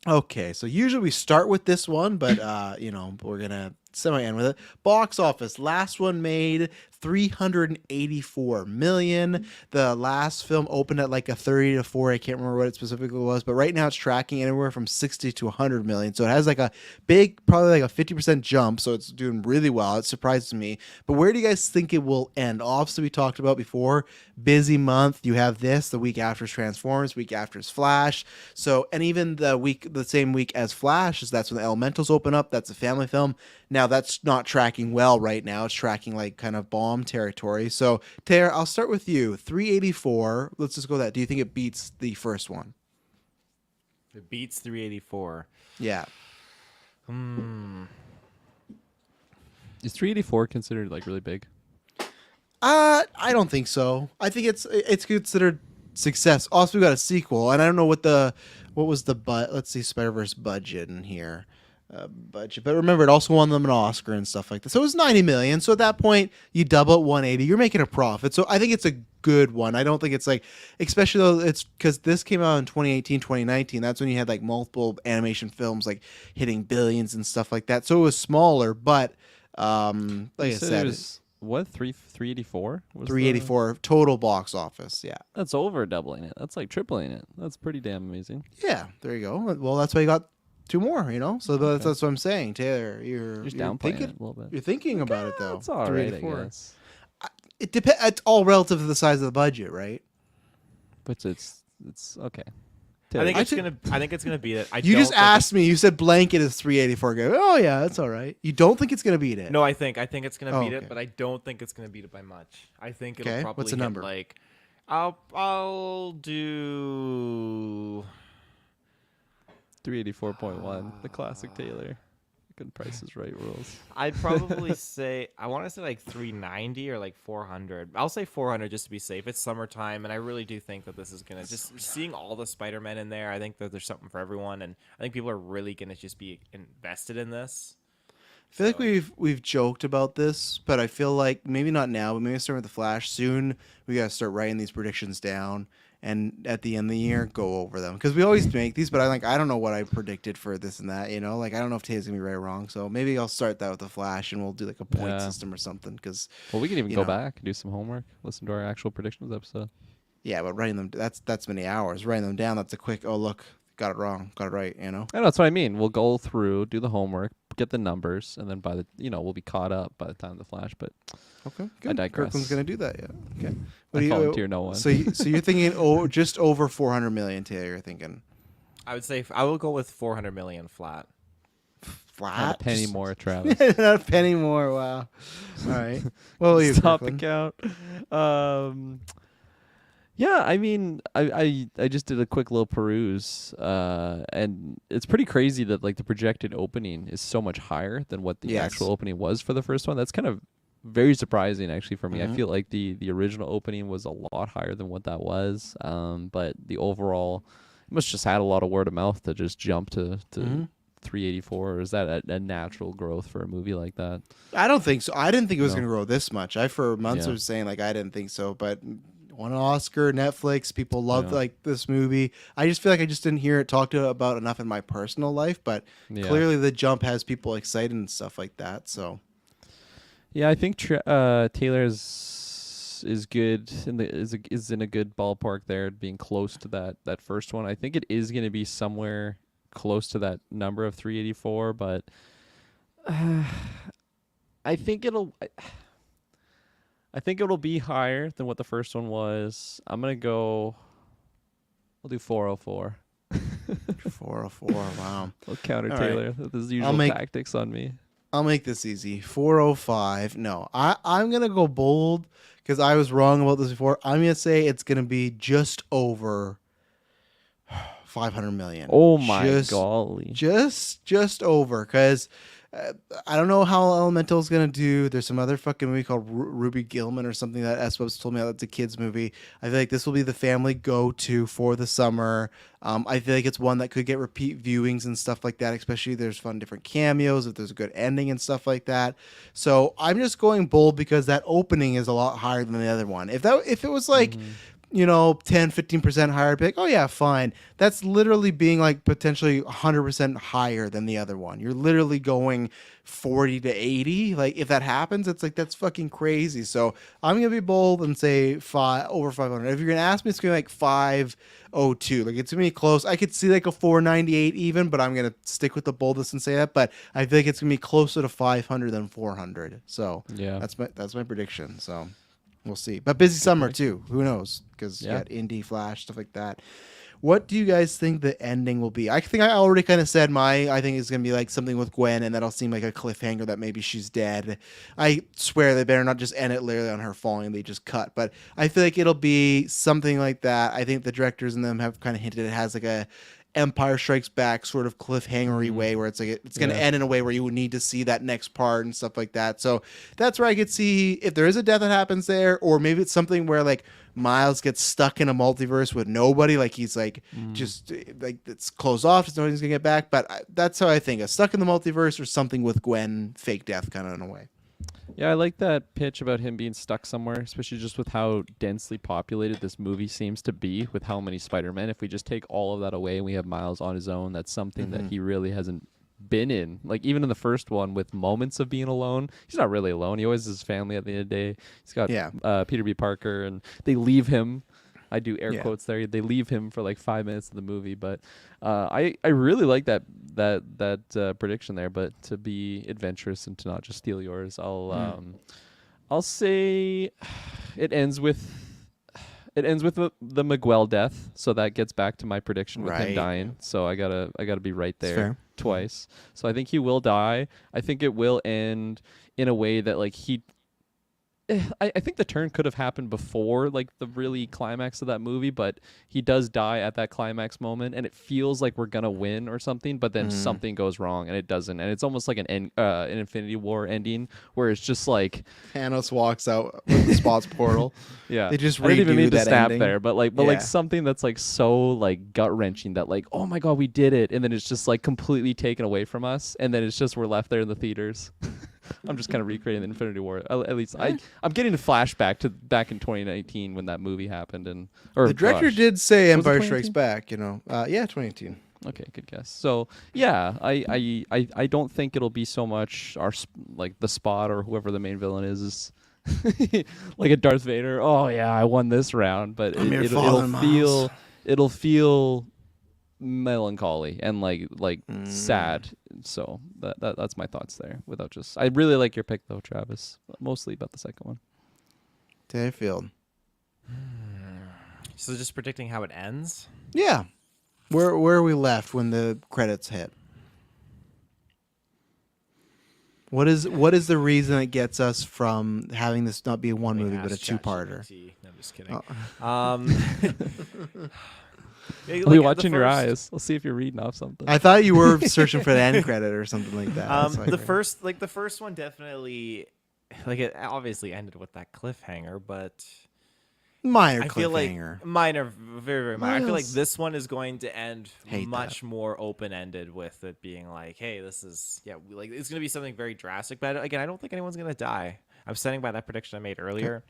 Okay, so usually we start with this one, but, we're going to semi-end with it. Box office. Last one made $384 million. The last film opened at like a 30 to 4. I can't remember what it specifically was, but right now it's tracking anywhere from 60 to 100 million. So it has like a big, probably like a 50% jump. So it's doing really well. It surprises me. But where do you guys think it will end? Obviously, we talked about before, busy month. You have this, the week after is Transformers, week after is Flash. So, and even the same week as Flash is that's when the Elementals open up. That's a family film. Now that's not tracking well right now. It's tracking like kind of bomb territory. So Taylor, I'll start with you. 384. Let's just go with that. Do you think it beats the first one? It beats 384. Yeah. Is 384 considered like really big? I don't think so. I think it's considered success. Also, we got a sequel, and I don't know what was the let's see, Spider-Verse budget in here. Budget, but remember, it also won them an Oscar and stuff like that. So it was 90 million. So at that point, you double it 180, you're making a profit. So I think it's a good one. I don't think it's like, especially though it's because this came out in 2018, 2019. That's when you had like multiple animation films like hitting billions and stuff like that. So it was smaller, but like I said, it was what 384? 384 total box office. Yeah, that's over doubling it. That's like tripling it. That's pretty damn amazing. Yeah, there you go. Well, that's why you got two more, you know. So that's what I'm saying, Taylor. You're downplaying it a little bit. You're thinking about it though. It's all right, I guess. It depends. It's all relative to the size of the budget, right? But it's okay. I think it's gonna beat it. You just asked me. You said blanket is 384. Oh yeah, that's all right. You don't think it's gonna beat it? No, I think it's gonna beat it, but I don't think it's gonna beat it by much. I think it'll probably What's the number? Like, I'll do 384.1, the classic Taylor. Good Price is Right rules. I'd probably say, I want to say like 390 or like 400. I'll say 400 just to be safe. It's summertime, and I really do think that this is going to, just seeing all the Spider-Men in there, I think that there's something for everyone, and I think people are really going to just be invested in this. I feel like we've joked about this, but I feel like maybe not now, but maybe start with the Flash soon. We gotta start writing these predictions down, and at the end of the year, go over them because we always make these. But I don't know what I predicted for this and that. You know, like I don't know if Tay's gonna be right or wrong. So maybe I'll start that with the Flash, and we'll do like a point system or something. Because we can even go back and do some homework, listen to our actual predictions episode. Yeah, but writing them that's many hours. Writing them down, that's a quick. Oh look, got it wrong, got it right. You know. I know, that's what I mean. We'll go through, do the homework, get the numbers, and then we'll be caught up by the time of the Flash. But okay, good. I digress. Kirkland's gonna do that, yeah. Okay. I volunteer no one. So you're thinking just over 400 million, Taylor. You're thinking. I would say I will go with 400 million flat. Flat. Not a penny more, Travis. Not a penny more. Wow. All right. Well, stop the count. Yeah, I mean, I just did a quick little peruse, and it's pretty crazy that like the projected opening is so much higher than what the actual opening was for the first one. That's kind of very surprising actually for me. I feel like the original opening was a lot higher than what that was, but the overall, it must just had a lot of word of mouth to just jump to 384, or is that a natural growth for a movie like that? I don't think so. I didn't think it was going to grow this much. I for months was saying like I didn't think so, but won an Oscar, Netflix, people loved like this movie. I just feel like I just didn't hear it talked about enough in my personal life, but clearly the jump has people excited and stuff like that. So yeah, I think Taylor is good is in a good ballpark there, being close to that first one. I think it is going to be somewhere close to that number of 384, but I think it'll be higher than what the first one was. I'm going to go, we'll do 404. 404, wow. I'll counter Taylor with his usual tactics on me. I'll make this easy. 405. No, I'm going to go bold because I was wrong about this before. I'm going to say it's going to be just over 500 million. Oh my golly. Just over, because I don't know how Elemental is going to do. There's some other fucking movie called Ruby Gilman or something that S-Bubs told me that's a kid's movie. I feel like this will be the family go-to for the summer. I feel like it's one that could get repeat viewings and stuff like that, especially there's fun different cameos, if there's a good ending and stuff like that. So I'm just going bold because that opening is a lot higher than the other one. If it was like... 10-15% higher, pick. Oh yeah, fine. That's literally being like potentially 100% higher than the other one. You're literally going 40 to 80. Like if that happens, it's like that's fucking crazy. So I'm gonna be bold and say over 500. If you're gonna ask me, it's gonna be like 502. Like it's gonna be close. I could see like a 498 even, but I'm gonna stick with the boldness and say that. But I feel like it's gonna be closer to 500 than 400. So yeah, that's my prediction. So. We'll see. But busy summer, too. Who knows? Because you got Indie, Flash, stuff like that. What do you guys think the ending will be? I think I already kind of said I think it's going to be like something with Gwen, and that'll seem like a cliffhanger that maybe she's dead. I swear they better not just end it literally on her falling. They just cut. But I feel like it'll be something like that. I think the directors and them have kind of hinted it has like a Empire Strikes Back sort of cliffhangery way, where it's like it's going to end in a way where you would need to see that next part and stuff like that. So that's where I could see if there is a death that happens there, or maybe it's something where like Miles gets stuck in a multiverse with nobody, like he's like just like it's closed off, so nobody's gonna get back. But that's how I think of stuck in the multiverse, or something with Gwen, fake death kind of in a way. Yeah, I like that pitch about him being stuck somewhere, especially just with how densely populated this movie seems to be with how many Spider-Men. If we just take all of that away and we have Miles on his own, that's something that he really hasn't been in. Like, even in the first one, with moments of being alone, he's not really alone. He always has his family at the end of the day. He's got Peter B. Parker, and they leave him. I do air quotes there. They leave him for like 5 minutes of the movie, but I really like that prediction there. But to be adventurous and to not just steal yours, I'll say it ends with the Miguel death. So that gets back to my prediction with him dying. So I gotta be right there twice. So I think he will die. I think it will end in a way that like I think the turn could have happened before like the really climax of that movie, but he does die at that climax moment, and it feels like we're gonna win or something, but then something goes wrong and it doesn't, and it's almost like an Infinity War ending where it's just like Thanos walks out with the Spot's portal. Yeah, they just I didn't even mean to that snap ending. there, but like something that's like so like gut wrenching that like, oh my god, we did it, and then it's just like completely taken away from us, and then it's just we're left there in the theaters. I'm just kind of recreating the Infinity War. At least I'm getting a flashback to back in 2019 when that movie happened, and the director did say Empire Strikes Back. 2018. Okay, good guess. So yeah, I don't think it'll be so much like the Spot or whoever the main villain is like a Darth Vader. Oh yeah, I won this round, but it'll feel melancholy and like sad. So that's my thoughts there. I really like your pick though, Travis. Mostly about the second one. Dayfield. So just predicting how it ends. Yeah, where are we left when the credits hit? What is the reason it gets us from having this not be a one movie but a two-parter? No, I'm just kidding. I'll be watching your eyes. I'll see if you're reading off something. I thought you were searching for the end credit or something like that. The first one definitely, like, it obviously ended with that cliffhanger, but minor I cliffhanger. feel like minor, very very minor. I feel like this one is going to end much that. more open ended with it being like, hey, this is like it's going to be something very drastic. But again, I don't think anyone's going to die. I'm standing by that prediction I made earlier.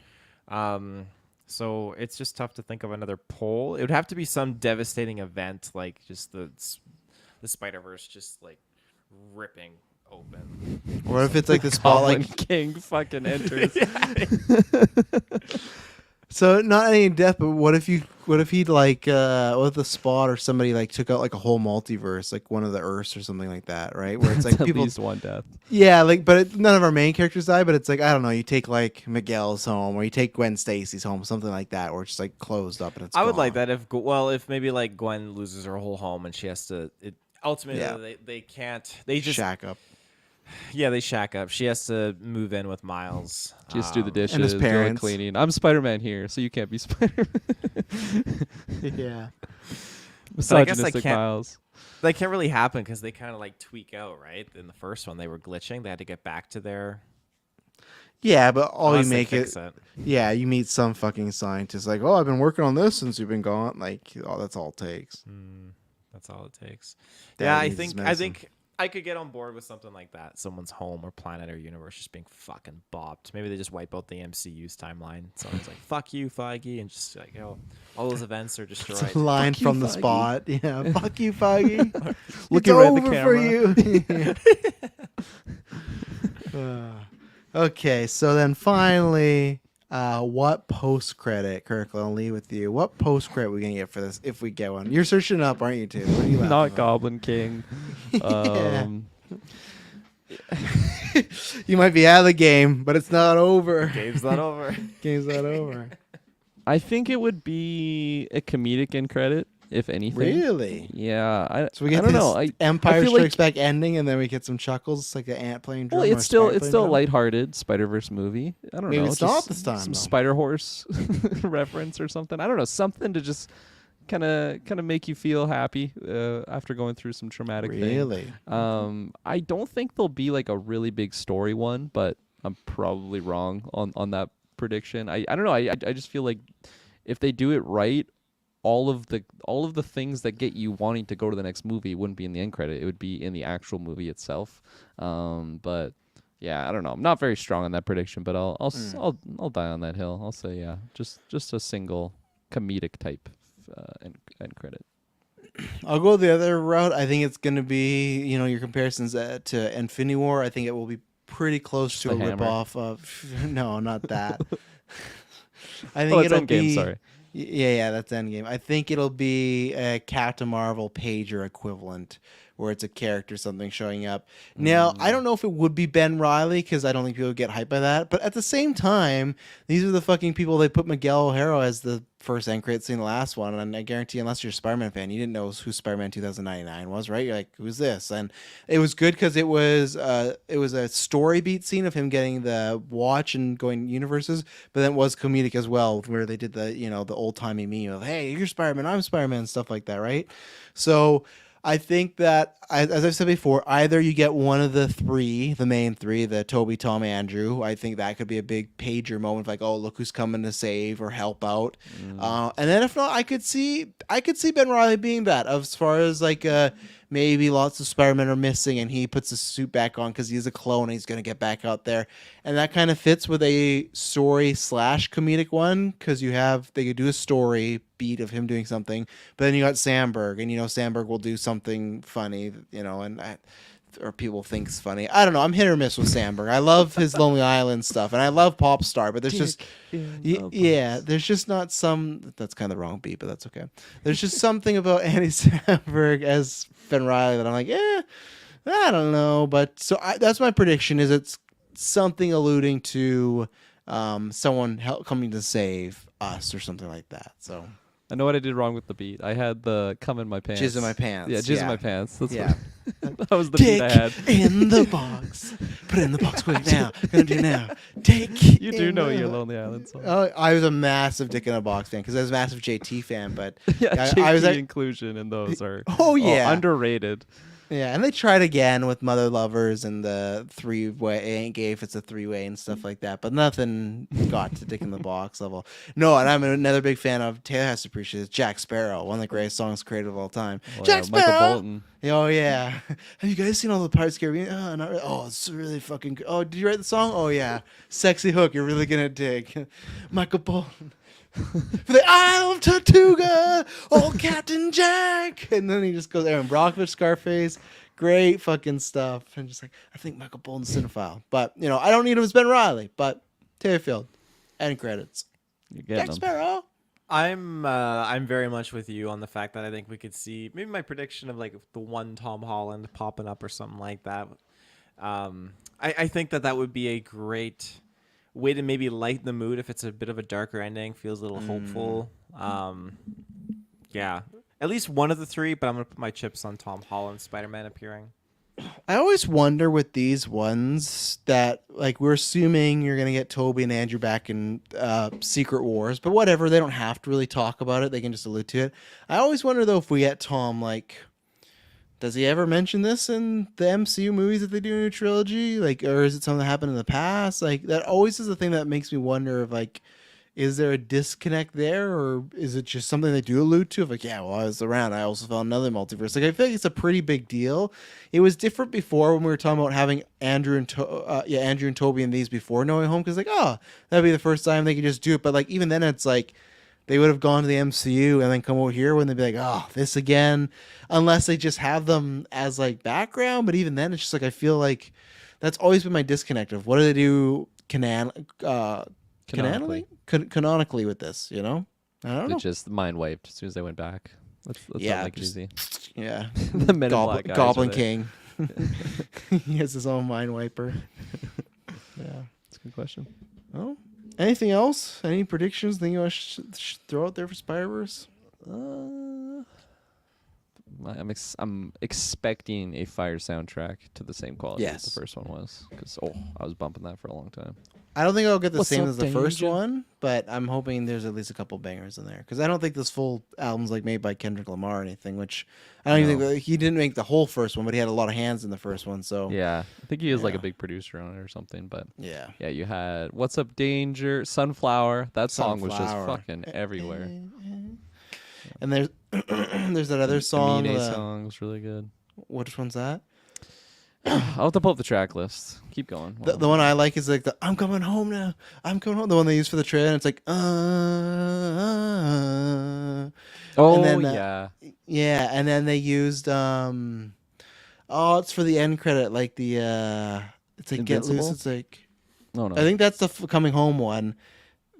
Okay. So it's just tough to think of another poll. It would have to be some devastating event, like just the Spider-Verse just like ripping open. What if it's like the Spotlight King fucking enters? So not any death, but what if he'd like what if the Spot or somebody like took out like a whole multiverse, like one of the Earths or something like that, right? Where it's like at people least one death. Yeah, like none of our main characters die, but it's like I don't know, you take like Miguel's home or you take Gwen Stacy's home, something like that, where it's just like closed up and it's. I would gone. like that if maybe like Gwen loses her whole home and she has to. Ultimately, they can't. They just shack up. Yeah, they shack up. She has to move in with Miles. Just do the dishes, and his do parents. the cleaning. I'm Spider-Man here, so you can't be Spider-Man. Yeah. Misogynistic Miles. That can't really happen because they kind of like tweak out, right? In the first one, they were glitching. They had to get back to their. Yeah, but all Unless you they make fix it. Yeah, you meet some fucking scientist like, oh, I've been working on this since you've been gone. Like, oh, that's all it takes. That's all it takes. Dad I needs his think medicine. I could get on board with something like that. Someone's home or planet or universe just being fucking bopped. Maybe they just wipe out the MCU's timeline. Someone's like, fuck you, Feige, and just like, all those events are destroyed. It's a line Fuck you, from the Feige. Spot. Yeah, fuck you, Feige. Looking it's right at over the for you. Okay, so then finally, what post-credit, Kirk, I'll leave with you. What post-credit are we going to get for this, if we get one? You're searching up, aren't you, too? What are you laughing Not about? Goblin King. You might be out of the game, but it's not over. Game's not over. Game's not over. I think it would be a comedic end credit, if anything. Really? Yeah. So we get I don't this know. Empire feel Strikes like, Back ending, and then we get some chuckles. It's like an ant playing drum. well, or it's a still spider it's playing still a drum. lighthearted Spider-Verse movie. I don't Maybe know. it's not just this time, Some though. Spider Horse reference or something. I don't know. Something to just kind of make you feel happy after going through some traumatic thing. Really? I don't think there'll be like a really big story one, but I'm probably wrong on that prediction. I don't know. I just feel like if they do it right, all of the things that get you wanting to go to the next movie wouldn't be in the end credit. It would be in the actual movie itself. But yeah, I don't know. I'm not very strong on that prediction, but I'll die on that hill. I'll say yeah, just a single comedic type end credit. I'll go the other route. I think it's going to be, your comparisons to Infinity War. I think it will be pretty close to a ripoff of. No, not that. I think it'll be. Endgame, sorry. Yeah, that's Endgame. I think it'll be a Captain Marvel pager equivalent, where it's a character something showing up. Now, I don't know if it would be Ben Reilly, because I don't think people would get hyped by that. But at the same time, these are the fucking people they put Miguel O'Hara as the first end credit scene in the last one. And I guarantee, unless you're a Spider-Man fan, you didn't know who Spider-Man 2099 was, right? You're like, who's this? And it was good because it was a story beat scene of him getting the watch and going universes, but then it was comedic as well, where they did the, the old-timey meme of, hey, you're Spider-Man, I'm Spider-Man, and stuff like that, right? So I think that, as I've said before, either you get one of the main three, the Toby, Tom, Andrew. I think that could be a big pager moment, like, oh, look who's coming to save or help out. And then if not, I could see Ben Reilly being that, as far as like maybe lots of Spider-Men are missing and he puts the suit back on because he's a clone and he's going to get back out there. And that kind of fits with a story / comedic one, because they could do a story beat of him doing something, but then you got Sandberg, and Sandberg will do something funny, or people think's funny. I don't know. I'm hit or miss with Sandberg. I love his Lonely Island stuff, and I love Popstar, but there's there's just not some. That's kind of the wrong beat, but that's okay. There's just something about Andy Sandberg as Ben Reilly that I'm like, I don't know. But so that's my prediction. Is it's something alluding to someone coming to save us or something like that. So. I know what I did wrong with the beat. I had the "come in my pants." Jizz in my pants. Yeah, jizz in my pants. That's yeah. that was the beat I had. In the box. Put it in the box quick now. Gonna do now. Take. You do know your Lonely Island song. Oh, I was a massive Dick in a Box fan because I was a massive JT fan, but I was inclusion in those are underrated. Yeah, and they tried again with Mother Lovers and the three-way. It ain't gay if it's a three-way and stuff like that, but nothing got to Dick in the Box level. No, and I'm another big fan of, Taylor has to appreciate this, Jack Sparrow, one of the greatest songs created of all time. Jack Sparrow! Michael Bolton. Oh, yeah. Have you guys seen all the Pirates of the Caribbean? Oh, not really. Oh, it's really fucking good. Oh, did you write the song? Oh, yeah. Sexy hook, you're really going to dig. Michael Bolton. For the Isle of Tortuga, old Captain Jack, and then he just goes Aaron Brockovich, Scarface, great fucking stuff, and just like I think Michael Bolton's cinephile, but I don't need him as Ben Reilly, but Taylor Field, end credits. Jack Sparrow. I'm very much with you on the fact that I think we could see maybe my prediction of like the one Tom Holland popping up or something like that. I think that would be a great way to maybe lighten the mood if it's a bit of a darker ending, feels a little hopeful. Yeah, at least one of the three, but I'm gonna put my chips on Tom Holland Spider-Man appearing. I always wonder with these ones that, like, we're assuming you're gonna get Toby and Andrew back in Secret Wars, but whatever, they don't have to really talk about it, they can just allude to it. I always wonder though if we get Tom, like, does he ever mention this in the MCU movies that they do in a trilogy? Like, or is it something that happened in the past? Like, that always is the thing that makes me wonder if, like, is there a disconnect there, or is it just something they do allude to? Of like, yeah, well, I was around. I also found another multiverse. Like, I feel like it's a pretty big deal. It was different before when we were talking about having Andrew and Toby in these before No Way Home, because like, oh, that'd be the first time they could just do it. But like, even then, it's like, they would have gone to the MCU and then come over here when they'd be like, oh, this again, unless they just have them as like background. But even then, it's just like, I feel like that's always been my disconnect of what do they do canonically with this, I don't know. They just mind wiped as soon as they went back. Let's not make it easy. Yeah. The Men in Black guys Goblin King. He has his own mind wiper. Yeah. That's a good question. Oh. Anything else? Any predictions? Think you should throw out there for Spider-Verse? I'm expecting a Fire soundtrack to the same quality as the first one was, because I was bumping that for a long time. I don't think I'll get the What's same up, as the first Danger? one, but I'm hoping there's at least a couple bangers in there because I don't think this full album's like made by Kendrick Lamar or anything. Which I don't even No. think he didn't make the whole first one, but he had a lot of hands in the first one. So Yeah, I think he is like Yeah. a big producer on it or something. But yeah. yeah, you had "What's Up, Danger," "Sunflower." That song was just Sunflower. fucking everywhere. And there's there's that other song. Amine song was really good. Which one's that? I'll have to pull up the track list. Keep going. The one I like is like the "I'm coming home now, I'm coming home." The one they use for the trailer, and it's like oh and then, yeah, and then they used it's for the end credit, like the it's like Get Invincible? Loose. It's like no, no. I think that's the coming home one.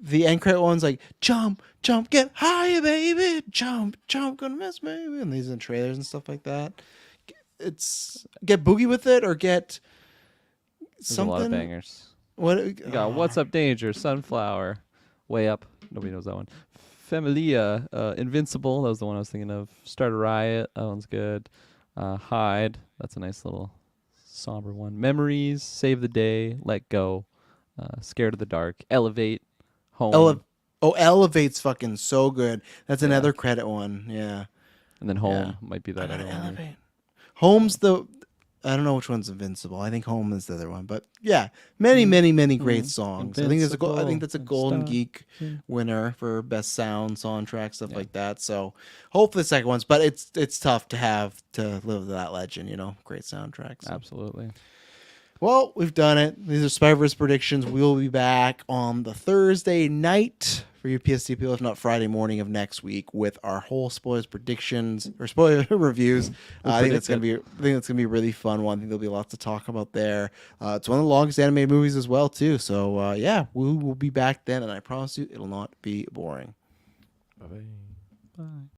The end credit one's like jump, jump, get higher, baby, jump, jump, gonna miss, baby, and these in trailers and stuff like that. It's get boogie with it or get There's something. a lot of bangers. What You got "What's Up, Danger," "Sunflower," "Way Up." Nobody knows that one. Familia, "Invincible." That was the one I was thinking of. "Start a Riot." That one's good. "Hide." That's a nice little somber one. "Memories," "Save the Day," "Let Go," "Scared of the Dark," "Elevate," "Home," Elevate's fucking so good. That's another credit one. Yeah. and then "Home" Yeah. might be that other one. Elevate. Home's I don't know which one's Invincible. I think Home is the other one. But yeah, many great songs. I think that's a Golden Geek winner for best sound, soundtrack, stuff like that. So hopefully the second one's, but it's tough to have to live with that legend, great soundtracks. So. Absolutely. Well, we've done it. These are Spider-Verse predictions. We will be back on the Thursday night for you PSD people, if not Friday morning of next week, with our whole spoilers predictions or spoiler reviews. I think that's gonna be a really fun one. I think there'll be lots to talk about there. It's one of the longest animated movies as well, too. So yeah, we will be back then, and I promise you, it'll not be boring. Bye-bye. Bye.